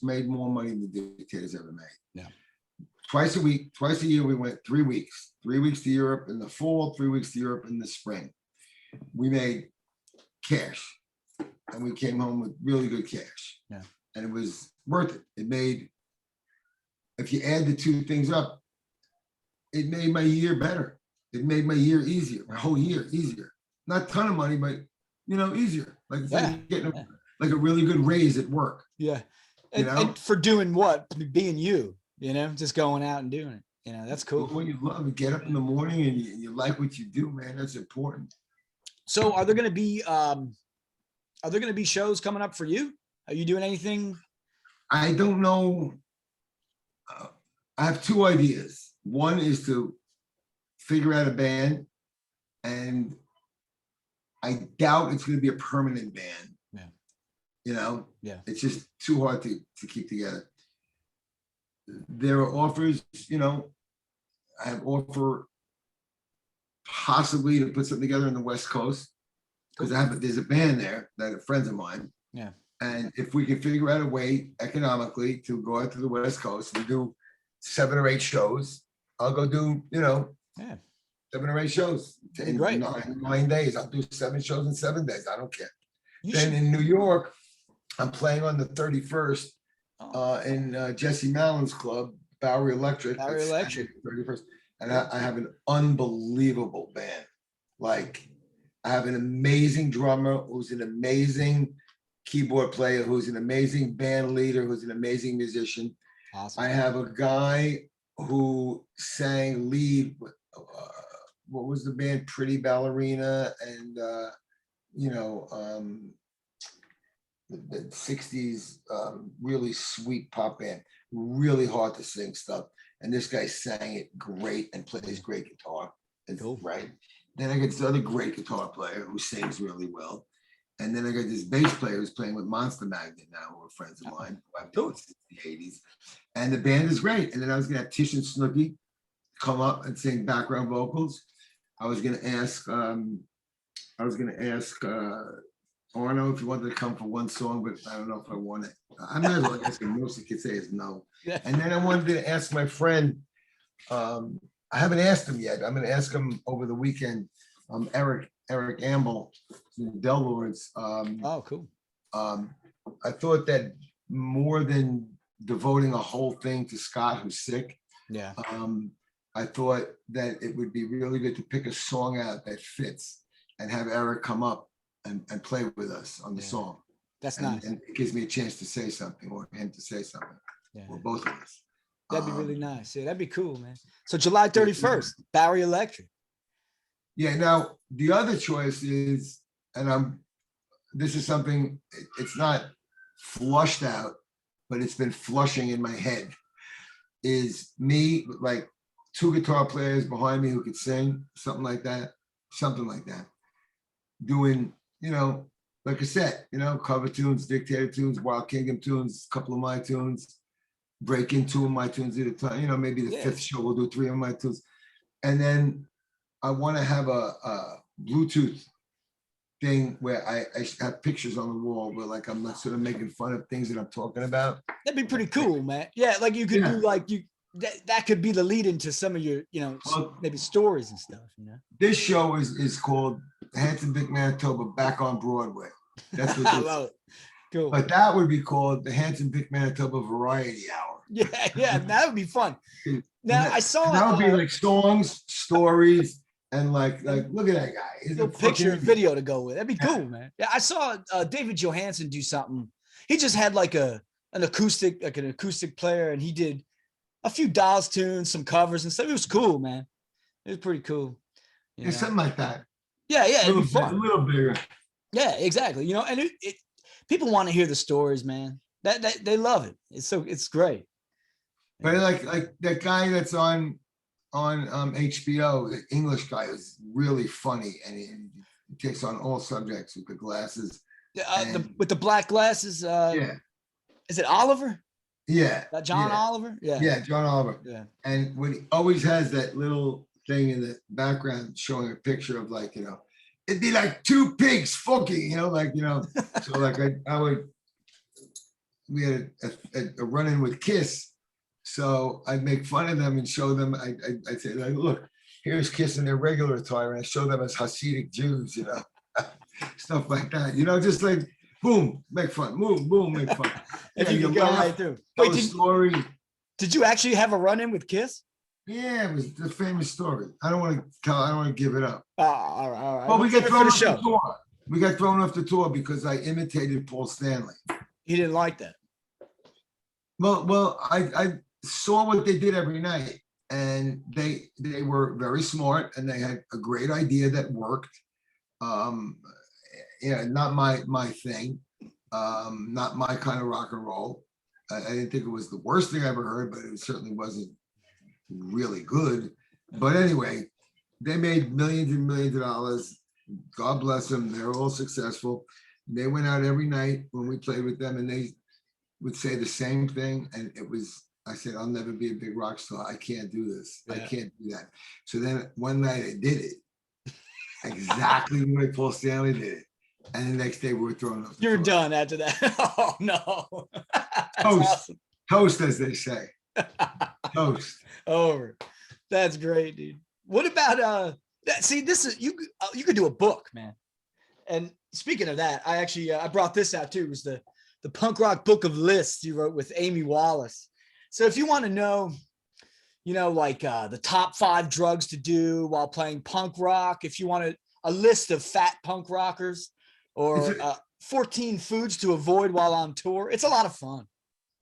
made more money than the Dictators ever made. Yeah. Twice a week, twice a year, we went 3 weeks. 3 weeks to Europe in the fall, 3 weeks to Europe in the spring. We made cash and we came home with really good cash. Yeah. And it was worth it. It made, if you add the two things up, it made my year better. It made my year easier, my whole year easier. Not a ton of money, but easier. Like getting like a really good raise at work. Yeah. And for doing what? Being you, just going out and doing it. That's cool. When you love it, get up in the morning and you like what you do, man. That's important. So are there going to be shows coming up for you? Are you doing anything? I don't know. I have two ideas. One is to figure out a band, and I doubt it's going to be a permanent band. Yeah. It's just too hard to keep together. There are offers, I have offer possibly to put something together in the West Coast because there's a band there that are friends of mine. Yeah. And if we can figure out a way economically to go out to the West Coast and do 7 or 8 shows, I'll go do, 7 or 8 shows in great. 9 days. I'll do 7 shows in 7 days. I don't care. Then in New York, I'm playing on the 31st in Jesse Mallon's club, Bowery Electric. 31st. And I have an unbelievable band. Like, I have an amazing drummer who's an amazing keyboard player, who's an amazing band leader, who's an amazing musician. Awesome. I have a guy who sang lead. What was the band? Pretty Ballerina, and the 60s, really sweet pop band, really hard to sing stuff. And this guy sang it great and plays great guitar. Cool. Right. Then I got this other great guitar player who sings really well. And then I got this bass player who's playing with Monster Magnet now, who are friends of mine who I've known since the 80s. And the band is great. And then I was gonna have Tish and Snooki come up and sing background vocals. I was gonna ask Arno if he wanted to come for one song, but I don't know if I want it. I might as well ask him. Most he could say is no. Yeah. And then I wanted to ask my friend, I haven't asked him yet. I'm gonna ask him over the weekend. Eric Amble, Del Lords. Oh, cool. I thought that more than devoting a whole thing to Scott, who's sick, Yeah. I thought that it would be really good to pick a song out that fits and have Eric come up and play with us on the song. That's and, nice. And it gives me a chance to say something, or him to say something, or both of us. That'd be really nice. Yeah, that'd be cool, man. So July 31st, Barry Electric. Yeah. Now the other choice is, and this is something, it's not flushed out, but it's been flushing in my head, is me with like 2 guitar players behind me who could sing, something like that, doing, like I said, cover tunes, Dictator tunes, Wild Kingdom tunes, a couple of my tunes, break in 2 of my tunes at a time. Maybe the 5th show we'll do 3 of my tunes. And then I want to have a Bluetooth thing where I have pictures on the wall where like I'm not sort of making fun of things that I'm talking about. That'd be pretty cool, man. Yeah, like you could do like that could be the lead into some of your, maybe stories and stuff, This show is called Handsome Dick Manitoba Back on Broadway. That's what I love it. Cool. But that would be called the Handsome Dick Manitoba Variety Hour. Yeah, that would be fun. Now I saw that would be like songs, stories, and like look at that guy. He's a picture and video to go with. That'd be cool, man. Yeah, I saw David Johansen do something. He just had like an acoustic player, and he did a few Dolls tunes, some covers and stuff. It was cool, man. It was pretty cool. Yeah, something like that. Yeah, it'd be fun. A little bigger. Yeah, exactly. And it people want to hear the stories, man. That they love it. It's great. But like that guy that's on HBO, the English guy, is really funny, and he takes on all subjects with the glasses. With the black glasses. Is it Oliver? Yeah. John Oliver? Yeah. Yeah, John Oliver. Yeah. And when he always has that little thing in the background showing a picture of like, it'd be like 2 pigs fucking, so like we had a run-in with Kiss. So I'd make fun of them and show them, I'd say, like, look, here's Kiss in their regular attire, and I show them as Hasidic Jews, stuff like that, just like, boom, make fun, boom, make fun. If you can go right through. Wait, story. Did you actually have a run-in with Kiss? Yeah, it was the famous story. I don't want to give it up. All right. Well, we got thrown off the tour. We got thrown off the tour because I imitated Paul Stanley. He didn't like that. Well, I saw what they did every night, and they were very smart, and they had a great idea that worked. Not my thing, not my kind of rock and roll. I didn't think it was the worst thing I ever heard, but it certainly wasn't really good. But anyway, they made millions and millions of dollars. God bless them. They're all successful. They went out every night when we played with them, and they would say the same thing. And I said, I'll never be a big rock star. I can't do this. I can't do that. So then one night I did it exactly the way Paul Stanley did it. And the next day we were thrown off. You're done after that. Oh no. Toast, as they say. Toast. Over. That's great, dude. What about see, this is you could do a book, man. And speaking of that, I actually I brought this out too. It was the Punk Rock Book of Lists you wrote with Amy Wallace. So if you want to know, like the top 5 drugs to do while playing punk rock, if you want a list of fat punk rockers, or 14 foods to avoid while on tour, it's a lot of fun.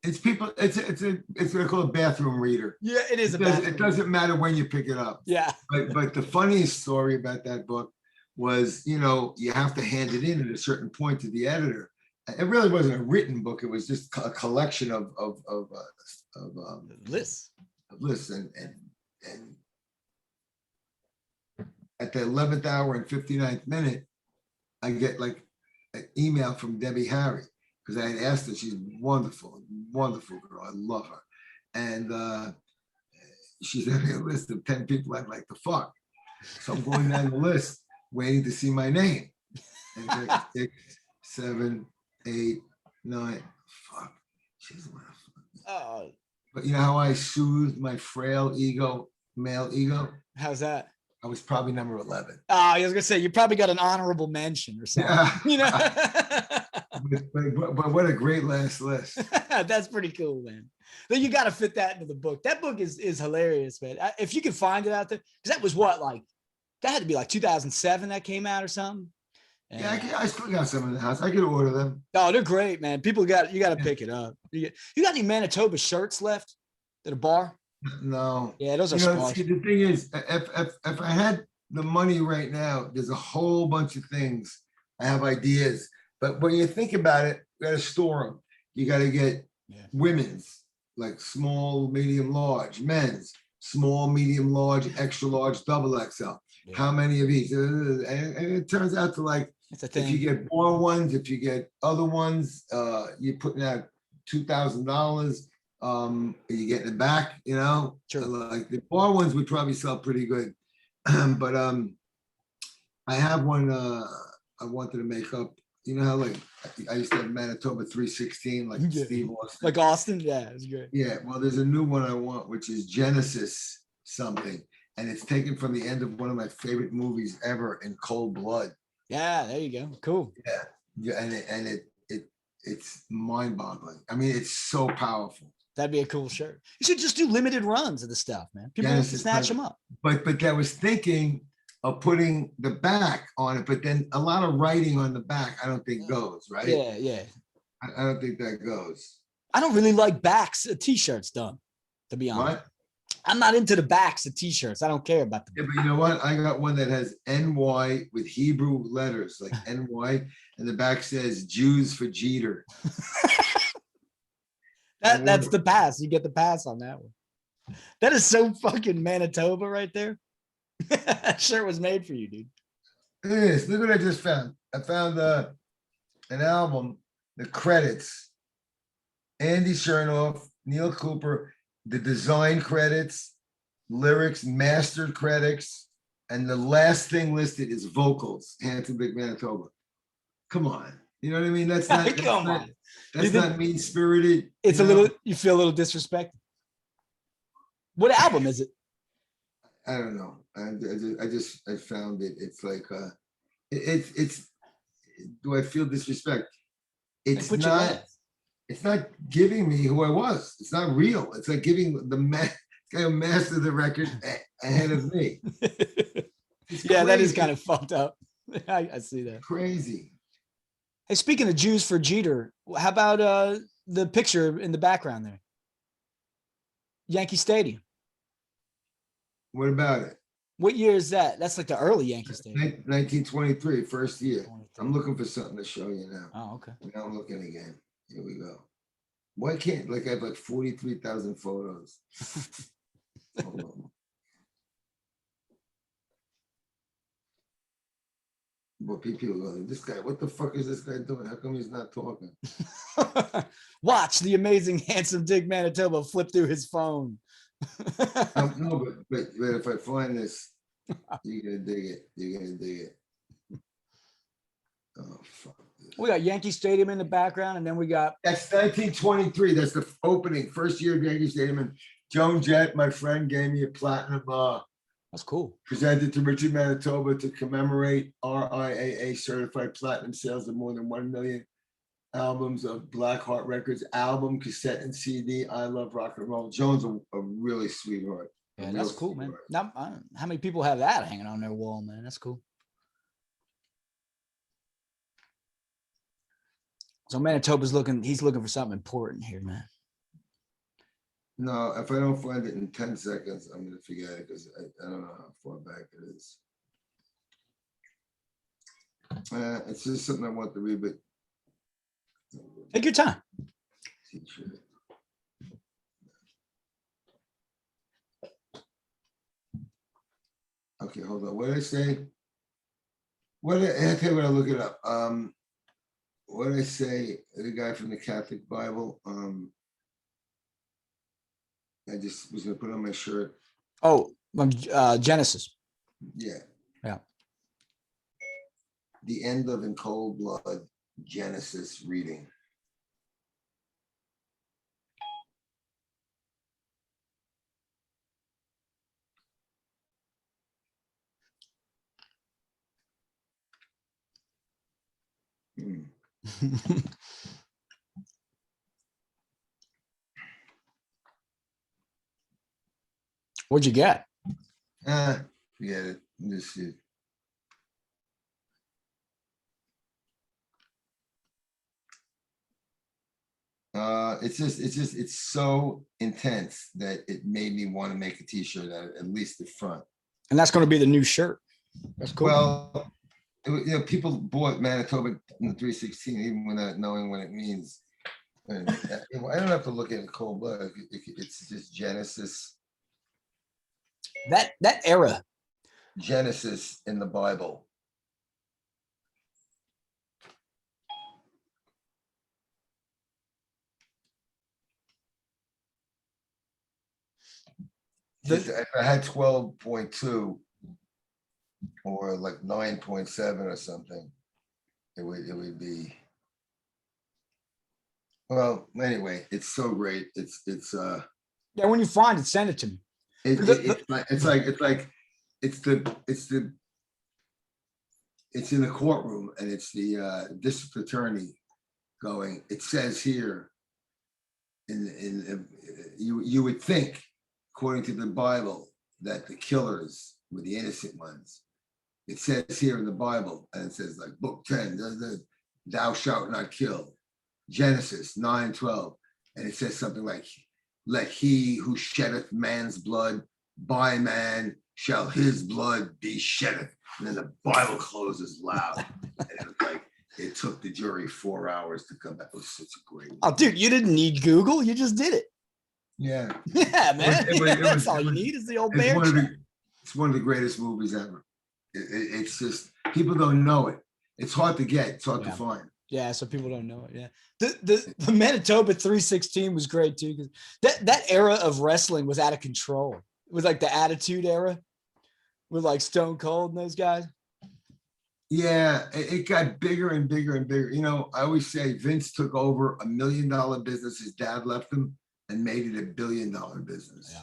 It's what I call a bathroom reader. Yeah, it is. It doesn't matter when you pick it up. Yeah. But the funniest story about that book was, you have to hand it in at a certain point to the editor. it really wasn't a written book. It was just a collection of Lists. lists. And at the 11th hour and 59th minute, I get like an email from Debbie Harry because I had asked her. She's wonderful, wonderful girl. I love her. And she sent me a list of 10 people I'd like to fuck. So I'm going down the list, waiting to see my name. And it's like 6, 7, 8, 9. Fuck. She's my fuck. But you know how I soothed my frail ego, male ego? How's that? I was probably number 11. Oh, I was gonna say you probably got an honorable mention or something. Yeah. You know. but what a great last list. That's pretty cool, man. Then you got to fit that into the book. That book is hilarious, man. If you can find it out there, because that was what, like, that had to be like 2007 that came out or something. And, Yeah, I still got some in the house. I could order them. oh, they're great, man. People you got to pick it up. You got any Manitoba shirts left at a bar? No. Yeah, those are See, the thing is, if I had the money right now, there's a whole bunch of things. I have ideas, but when you think about it, you got to store them. You got to get women's, like small, medium, large, men's, small, medium, large, extra large, double XL. Yeah. How many of each? And it turns out to like, if you get more ones, if you get other ones, you're putting out $2,000. You getting it back, you know? Sure. So like the bar ones would probably sell pretty good. But I have one I wanted to make up. You know how like I used to have Manitoba 316, like Steve Austin. Like Austin? Yeah, it's great. Yeah, well, there's a new one I want, which is Genesis something. And it's taken from the end of one of my favorite movies ever, In Cold Blood. Yeah, there you go. Cool. Yeah, and it's mind-boggling. I mean, it's so powerful. That'd be a cool shirt. You should just do limited runs of the stuff, man. People want to snatch them up. But I was thinking of putting the back on it, but then a lot of writing on the back, I don't think goes, right? Yeah. I don't think that goes. I don't really like backs of t-shirts done, to be honest. What? I'm not into the backs of t-shirts. I don't care about them. Yeah, but you know what? I got one that has NY with Hebrew letters, like NY, and the back says Jews for Jeter. That's the pass. You get the pass on that one. That is so fucking Manitoba right there. That shirt was made for you, dude. It is. Look what I just found. I found an album, the credits. Andy Chernoff, Neil Cooper, the design credits, lyrics, mastered credits, and the last thing listed is vocals, Handsome Dick Manitoba. Come on. You know what I mean? That's not that's not mean-spirited. It's a little, you feel a little disrespected. What album is it? I don't know. I found it. It's like it's do I feel disrespect? It's not giving me who I was. It's not real. It's like giving the guy who mastered the record ahead of me. Yeah, that is kind of fucked up. I see that. Crazy. Hey, speaking of Jews for Jeter, how about the picture in the background there? Yankee Stadium. What about it? What year is that? That's like the early Yankee Stadium. 1923, first year. I'm looking for something to show you now. Oh, okay. Now I'm looking again. Here we go. Why can't, like, I have like 43,000 photos. Hold on. But people go, this guy, what the fuck is this guy doing? How come he's not talking? Watch the amazing Handsome Dick Manitoba flip through his phone. No, but if I find this, you're gonna dig it. You're gonna dig it. Oh fuck. We got Yankee Stadium in the background, and then we got that's 1923. That's the opening, first year of Yankee Stadium. And Joan Jett, my friend, gave me a platinum. That's cool. Presented to Richard Manitoba to commemorate RIAA certified platinum sales of more than 1 million albums of Black Heart Records, album, cassette, and CD. I love rock and roll. Joan's a really sweetheart. Yeah, that's cool, man. Now, how many people have that hanging on their wall, man? That's cool. So Manitoba's he's looking for something important here, man. No, if I don't find it in 10 seconds, I'm going to forget it because I don't know how far back it is. It's just something I want to read, but Take your time. Okay, hold on. What did I say? I tell you what, I look it up. What did I say? The guy from the Catholic Bible. I just was gonna put on my shirt. Oh, Genesis. Yeah. Yeah. The end of In Cold Blood, Genesis reading. What'd you get? Forget it. This is. It's so intense that it made me want to make a t-shirt at least the front. And that's going to be the new shirt. That's cool. Well, people bought Manitoba in the 316 even without knowing what it means. And I don't have to look at it cold blood. It's just Genesis. That era. Genesis in the Bible. If I had 12.2 or like 9.7 or something, it would be. Well, anyway, it's so great. It's Yeah, when you find it, send it to me. It's in the courtroom and it's the district attorney going, it says here you would think, according to the Bible, that the killers were the innocent ones. It says here in the Bible, and it says like book 10, thou shalt not kill. Genesis 9:12. And it says something like, let he who sheddeth man's blood by man shall his blood be sheddeth. And then the Bible closes loud. And it was like, it took the jury 4 hours to come back. It was such a great one. Oh, dude, you didn't need Google. You just did it. Yeah. Yeah, man. That's all you need is the old bear. It's one of the greatest movies ever. It's just, people don't know it. It's hard to get. It's hard to find. Yeah, so people don't know it. Yeah, the Manitoba 316 was great too, because that era of wrestling was out of control. It was like the Attitude Era with like Stone Cold and those guys. Yeah, it got bigger and bigger and bigger. I always say Vince took over $1 million business his dad left him and made it $1 billion business.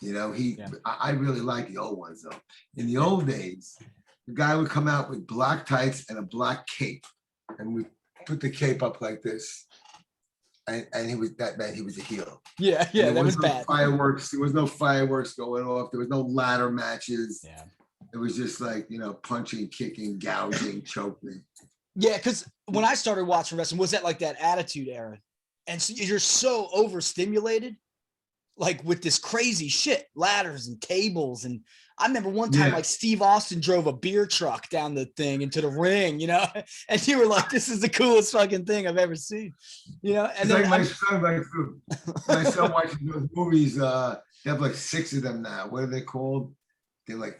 Yeah. I really like the old ones though. In the old days, the guy would come out with black tights and a black cape, and we put the cape up like this, and he was that man. He was a heel. Yeah, that was bad. Fireworks. There was no fireworks going off. There was no ladder matches. Yeah, it was just like punching, kicking, gouging, choking. Yeah, because when I started watching wrestling, was that like that Attitude Era, and so you're so overstimulated, like with this crazy shit, ladders and tables. And I remember one time, like Steve Austin drove a beer truck down the thing into the ring, and you were like, this is the coolest fucking thing I've ever seen, and it's then like my son watching those movies, they have like 6 of them now. What are they called? They're like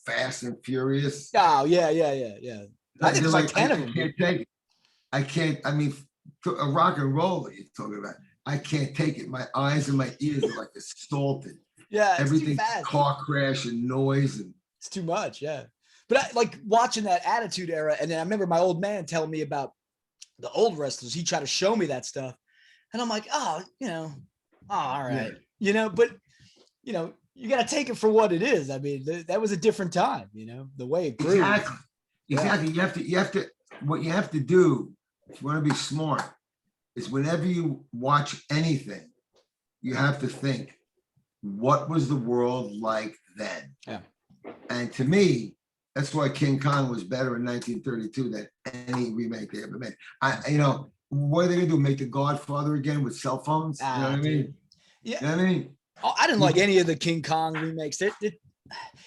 Fast and Furious. Oh, yeah. I think it's like 10 of them. I can't, a rock and roll that you're talking about. I can't take it. My eyes and my ears are like assaulted. Yeah, everything's car crash and noise, and it's too much. Yeah, but I like watching that Attitude Era, and then I remember my old man telling me about the old wrestlers. He tried to show me that stuff, and I'm like, all right, but you got to take it for what it is. That was a different time. The way it grew. Exactly. You have to. What you have to do if you want to be smart is whenever you watch anything, you have to think, what was the world like then? Yeah. And to me, that's why King Kong was better in 1932 than any remake they ever made. What are they gonna do? Make The Godfather again with cell phones? You know what I mean? Yeah. You know what I mean? I didn't like any of the King Kong remakes.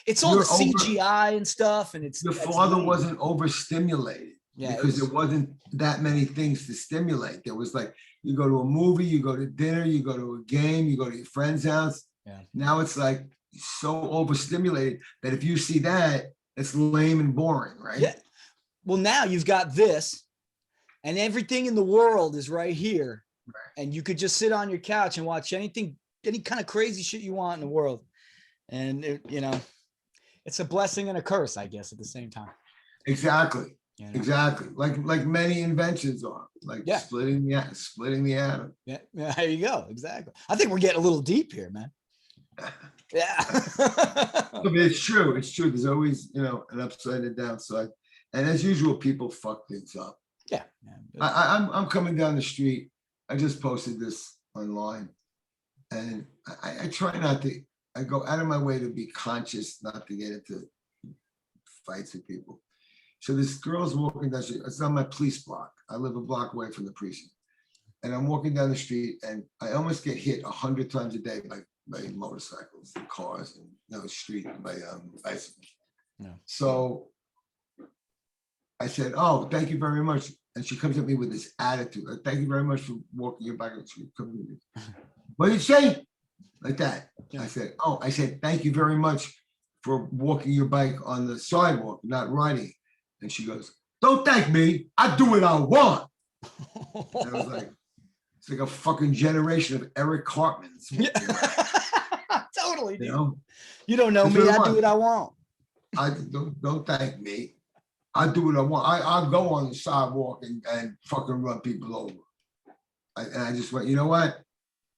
It's all the CGI and stuff, and Your father wasn't overstimulated. Yeah, because there wasn't that many things to stimulate. There was like, you go to a movie, you go to dinner, you go to a game, you go to your friend's house. Yeah. Now it's like so overstimulated that if you see that, it's lame and boring, right? Yeah. Well, now you've got this, and everything in the world is right here. Right. And you could just sit on your couch and watch anything, any kind of crazy shit you want in the world. And it's a blessing and a curse, I guess, at the same time. Exactly. Exactly. Like many inventions are, like Yeah. splitting the atom. Yeah, there you go. Exactly. I think we're getting a little deep here, man. Yeah. I mean, it's true. It's true. There's always, an upside and downside. And as usual, people fuck things up. Yeah. I'm coming down the street. I just posted this online, and I try not to. I go out of my way to be conscious, not to get into fights with people. So this girl's walking down the street. It's on my police block. I live a block away from the precinct, and I'm walking down the street, and I almost get hit 100 times a day by motorcycles and cars and the street by bicycles. Yeah. So I said, "Oh, thank you very much." And she comes at me with this attitude. Like, "Thank you very much for walking your bike." And she comes at me. What did you say? Like that. Yeah. I said, "Thank you very much for walking your bike on the sidewalk, not riding." And she goes, "Don't thank me. I do what I want." And I was like, it's like a fucking generation of Eric Cartmans. Yeah. Totally, dude. You don't know me. I do what I want. I don't thank me. I do what I want. I'll go on the sidewalk and fucking run people over. And I just went, you know what?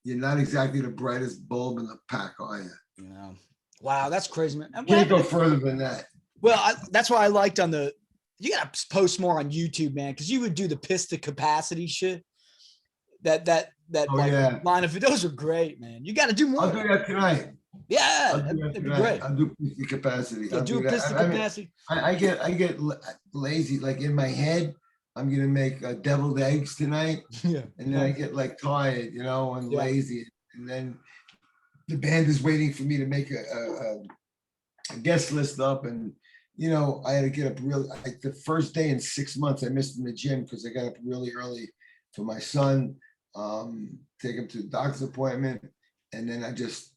You're not exactly the brightest bulb in the pack, are you? Wow, that's crazy, man. You can't go further than that. Well, that's why I liked you gotta post more on YouTube, man, because you would do the piss to capacity shit. That line of those are great, man. You got to do more. I'll do that tonight. Yeah, that'd be great. I'll do piss to capacity. Yeah, do piss to capacity. I get lazy. Like in my head, I'm gonna make deviled eggs tonight. Yeah, and then I get like tired, and lazy, and then the band is waiting for me to make a guest list up, and I had to get up really. Like the first day in 6 months, I missed in the gym because I got up really early for my son, take him to the doctor's appointment, and then I just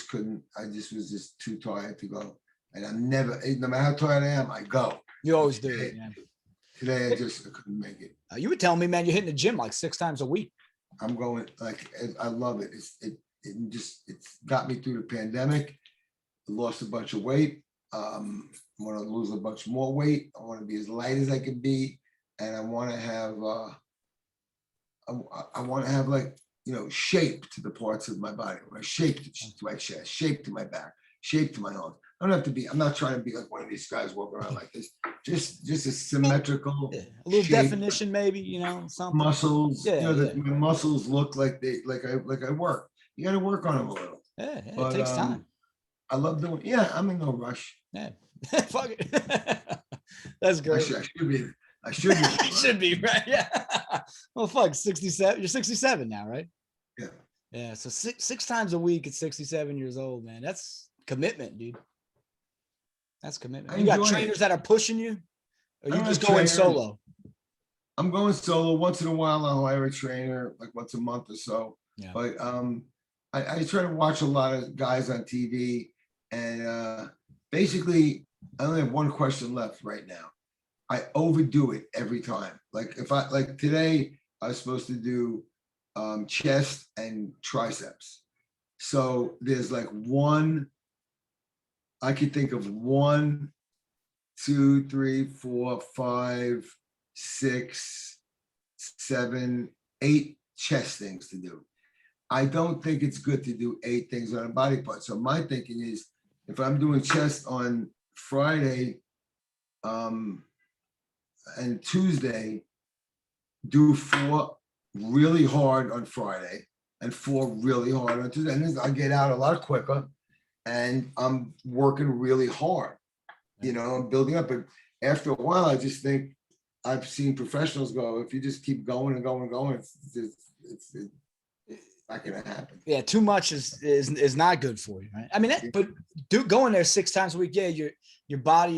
couldn't. I just was just too tired to go, and no matter how tired I am, I go. You always do it, man. Today I couldn't make it. You were telling me, man, you're hitting the gym like 6 times a week. I'm going, I love it. It's got me through the pandemic. I lost a bunch of weight. I want to lose a bunch more weight. I want to be as light as I can be, and I want to have I want to have shape to the parts of my body. Shape to my chest, shape to my back, shape to my arms. I don't have to be. I'm not trying to be like one of these guys walking around like this. Just a symmetrical, a little shape, definition, maybe. Something. Muscles. My muscles look like I work. You got to work on them a little. Yeah, it takes time. I love doing. Yeah, I'm in no rush. Yeah, fuck it. That's great. I should be. I should be, right? Yeah. Well, fuck, 67. You're 67 now, right? Yeah. Yeah. So six times a week at 67 years old, man. That's commitment, dude. That's commitment. You got trainers that are pushing you, or you just going solo? I'm going solo. Once in a while, I'll hire a trainer, like once a month or so. Yeah. But I try to watch a lot of guys on TV, and basically, I only have one question left right now. I overdo it every time. Like if today, I was supposed to do chest and triceps. So there's I could think of 1, 2, 3, 4, 5, 6, 7, 8 chest things to do. I don't think it's good to do 8 things on a body part. So my thinking is, if I'm doing chest on Friday and Tuesday, do 4 really hard on Friday and 4 really hard on Tuesday. And I get out a lot quicker, and I'm working really hard, I'm building up. But after a while, I just think I've seen professionals go, if you just keep going and going and going, not gonna happen. Yeah, too much is not good for you, right? I mean, but going there 6 times a week, yeah, your body,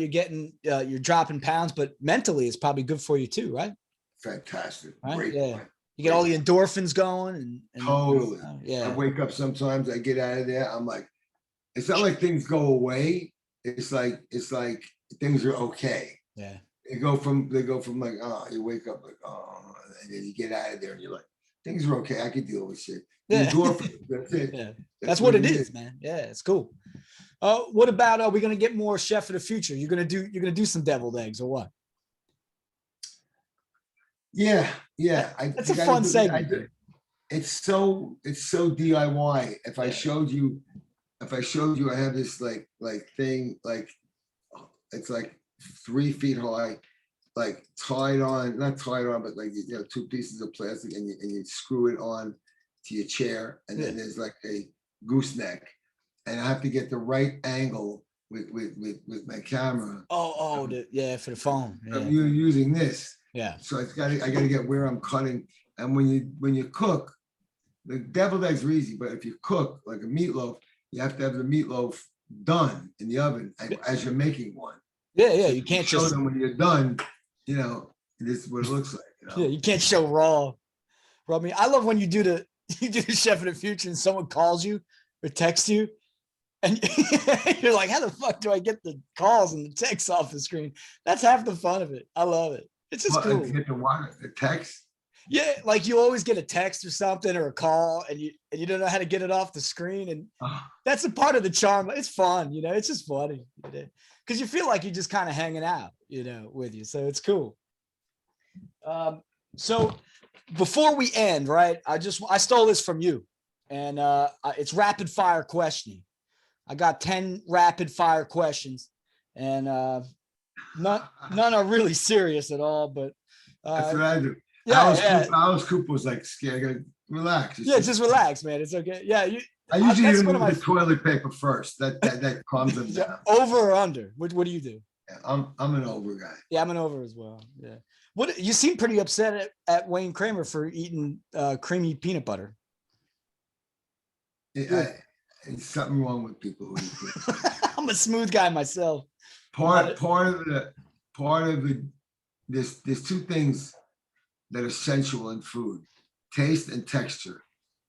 you're dropping pounds, but mentally it's probably good for you too, right? Fantastic. Right? Great Yeah. point. You get all the endorphins going and Totally. I yeah. wake up sometimes, I get out of there, I'm like, it's not like things go away. It's like things are okay. Yeah. They go from like, oh, you wake up like, oh, and then you get out of there and you're like, things are okay. I can deal with shit. The Yeah. endorphins, that's it. Yeah. That's what it is, man. Yeah, it's cool. What about are we gonna get more Chef of the Future? You're gonna do some deviled eggs or what? Yeah, yeah. That's a fun segment. It's so DIY. If I showed you, I have this like thing, like it's like 3 feet high, like not tied on, but like, 2 pieces of plastic, and you screw it on to your chair, and then there's like a gooseneck, and I have to get the right angle with my camera. Yeah, for the phone. Yeah. You're using this. Yeah. So I gotta get where I'm cutting. And when you cook, the deviled eggs are easy, but if you cook like a meatloaf, you have to have the meatloaf done in the oven as you're making one. Yeah, yeah. So you can't show just them when you're done, this is what it looks like. Yeah, you can't show raw. I mean, I love when you do the Chef of the Future and someone calls you or texts you, and you're like, how the fuck do I get the calls and the texts off the screen? That's half the fun of it. I love it. It's just cool. To get the text. Yeah, like you always get a text or something or a call, and you don't know how to get it off the screen, and that's a part of the charm. It's fun, it's just funny, because you feel like you're just kind of hanging out, with you. So it's cool. So before we end, right? I stole this from you, and it's rapid fire questioning. I got 10 rapid fire questions, and none are really serious at all, but that's what I do. Yeah, Alice Cooper was like scared. Relax. Just relax, man. It's okay. Yeah, I usually remove the toilet paper first. That calms them down. Over or under? What do you do? Yeah, I'm an over guy. Yeah, I'm an over as well. Yeah. What you seem pretty upset at Wayne Kramer for eating creamy peanut butter. It's something wrong with people who eat. I'm a smooth guy myself. Part of the there's 2 things that are sensual in food: taste and texture.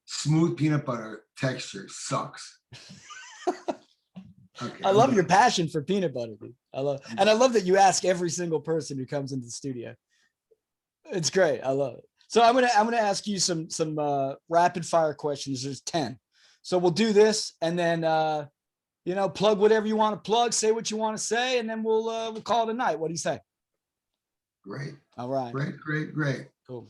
Smooth peanut butter texture sucks. Okay, I love your passion for peanut butter, dude. I love that you ask every single person who comes into the studio. It's great. I love it. So I'm gonna ask you some rapid fire questions. There's 10. So we'll do this, and then plug whatever you want to plug, say what you want to say, and then we'll call it a night. What do you say? Great. All right. Great. Cool.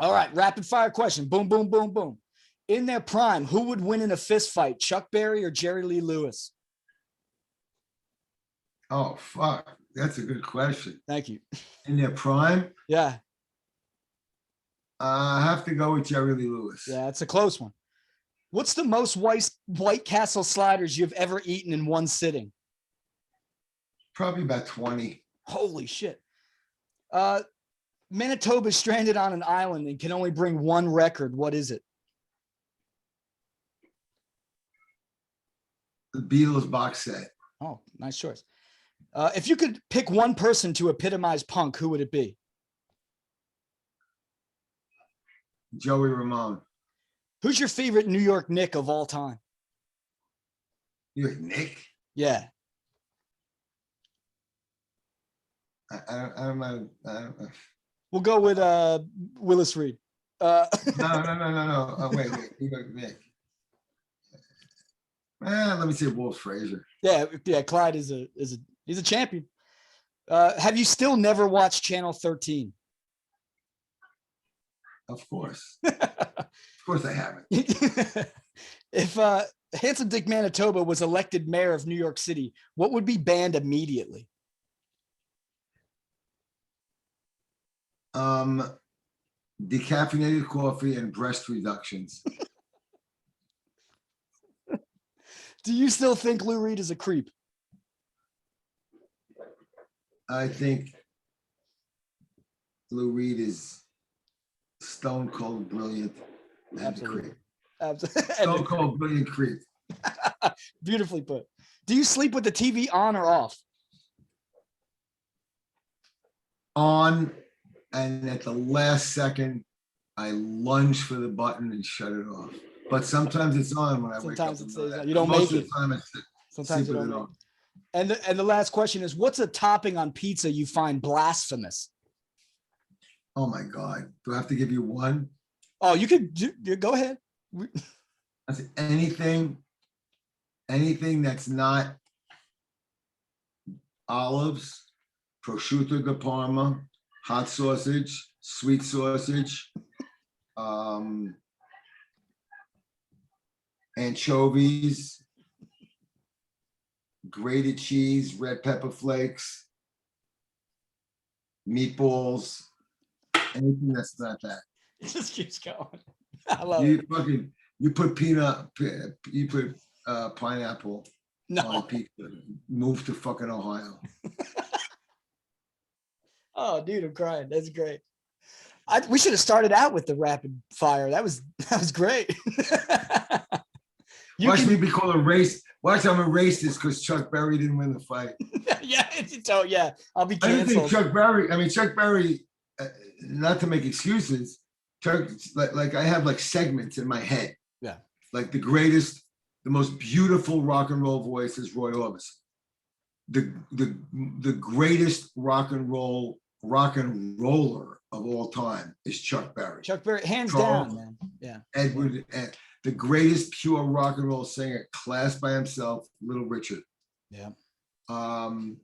All right. Rapid fire question. Boom, boom, boom, boom. In their prime, who would win in a fist fight, Chuck Berry or Jerry Lee Lewis? Oh, fuck. That's a good question. Thank you. In their prime? Yeah. I have to go with Jerry Lee Lewis. Yeah, it's a close one. What's the most White Castle sliders you've ever eaten in one sitting? Probably about 20. Holy shit. Manitoba is stranded on an island and can only bring one record. What is it? The Beatles box set. Oh, nice choice. If you could pick one person to epitomize punk, who would it be? Joey Ramone. Who's your favorite New York Knick of all time? New York Knick? Yeah. I don't know. We'll go with Willis Reed. No. Oh, wait. New York Knick. Let me say Wolf Frazier. Yeah. Clyde is he's a champion. Have you still never watched Channel 13? Of course. Of course I haven't. If Handsome Dick Manitoba was elected mayor of New York City, what would be banned immediately? Decaffeinated coffee and breast reductions. Do you still think Lou Reed is a creep? I think Lou Reed is stone cold brilliant and a creep. Stone Cold Brilliant Creep. Beautifully put. Do you sleep with the TV on or off? On, and at the last second, I lunge for the button and shut it off. But sometimes it's on when I wake up. Sometimes it stays on. You But don't most make of the time I Sometimes sleep you with don't it make on. And the last question is, what's a topping on pizza you find blasphemous? Oh my God. Do I have to give you one? Oh, you could go ahead. I say anything that's not olives, prosciutto di Parma, hot sausage, sweet sausage, anchovies, grated cheese, red pepper flakes, meatballs, anything that's not that. It just keeps going. I love You it. you put pineapple on No. pizza. Move to fucking Ohio. Oh, dude, I'm crying. That's great. We should have started out with the rapid fire. That was great. You Watch can, me be called a race. Watch I'm a racist because Chuck Berry didn't win the fight. yeah, yeah. I'll be I didn't think canceled. Chuck Berry, not to make excuses, Chuck, like I have like segments in my head. Yeah. Like the greatest, the most beautiful rock and roll voice is Roy Orbison. The greatest rock and roller of all time is Chuck Berry. Chuck Berry, hands Charles, down, man. Yeah. Edward, the greatest pure rock and roll singer, class by himself, Little Richard. Yeah. And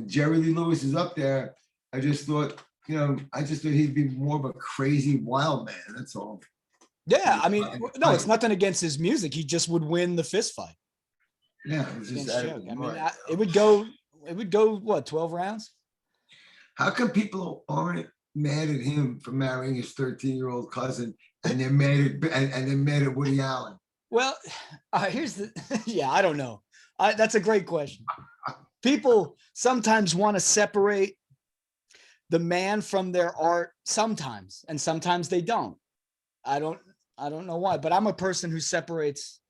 Jerry Lee Lewis is up there. I just thought he'd be more of a crazy wild man. That's all. Yeah. I mean, no, it's nothing against his music. He just would win the fist fight. Yeah. It's just Chuck. I mean, it would go what, 12 rounds? How come people aren't mad at him for marrying his 13-year-old cousin and they're mad at Woody Allen? Well, here's the yeah, I don't know. That's a great question. People sometimes want to separate the man from their art sometimes, and sometimes they don't. I don't know why, but I'm a person who separates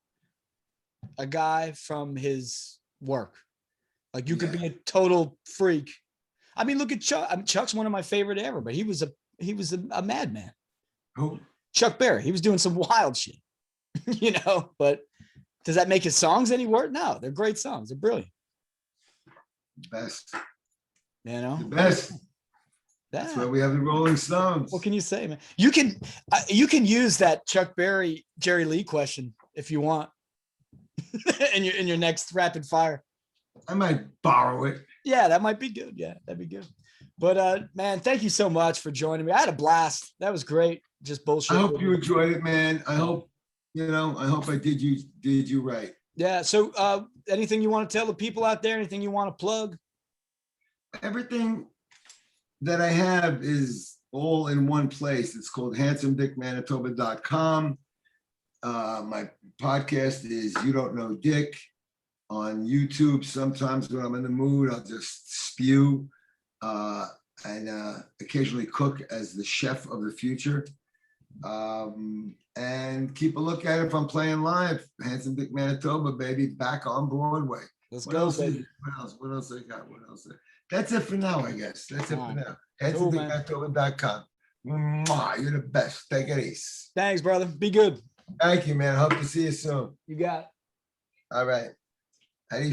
a guy from his work. Like you could be a total freak. I mean, look at Chuck. I mean, Chuck's one of my favorite ever, but he was a madman. Who? Chuck Berry. He was doing some wild shit, but does that make his songs any worse? No, they're great songs. They're brilliant. Best. The best. That's why we have the Rolling Stones. What can you say, man? You can use that Chuck Berry, Jerry Lee question if you want in your next rapid fire. I might borrow it. Yeah, that might be good. Yeah, that'd be good. But man, thank you so much for joining me. I had a blast. That was great. Just bullshit. I hope you enjoyed it, man. I hope I did you right. Yeah. So anything you want to tell the people out there? Anything you want to plug? Everything that I have is all in one place. It's called handsomeDickManitoba.com. My podcast is You Don't Know Dick. On YouTube, sometimes when I'm in the mood, I'll just spew and occasionally cook as the chef of the future. And keep a look at it if I'm playing live. Handsome Dick Manitoba, baby, back on Broadway. Let's go, baby. What else I got? That's it for now, I guess. That's it for now. HandsomeDickManitoba.com. You're the best. Take it easy. Thanks, brother. Be good. Thank you, man. Hope to see you soon. You got it. All right. How do you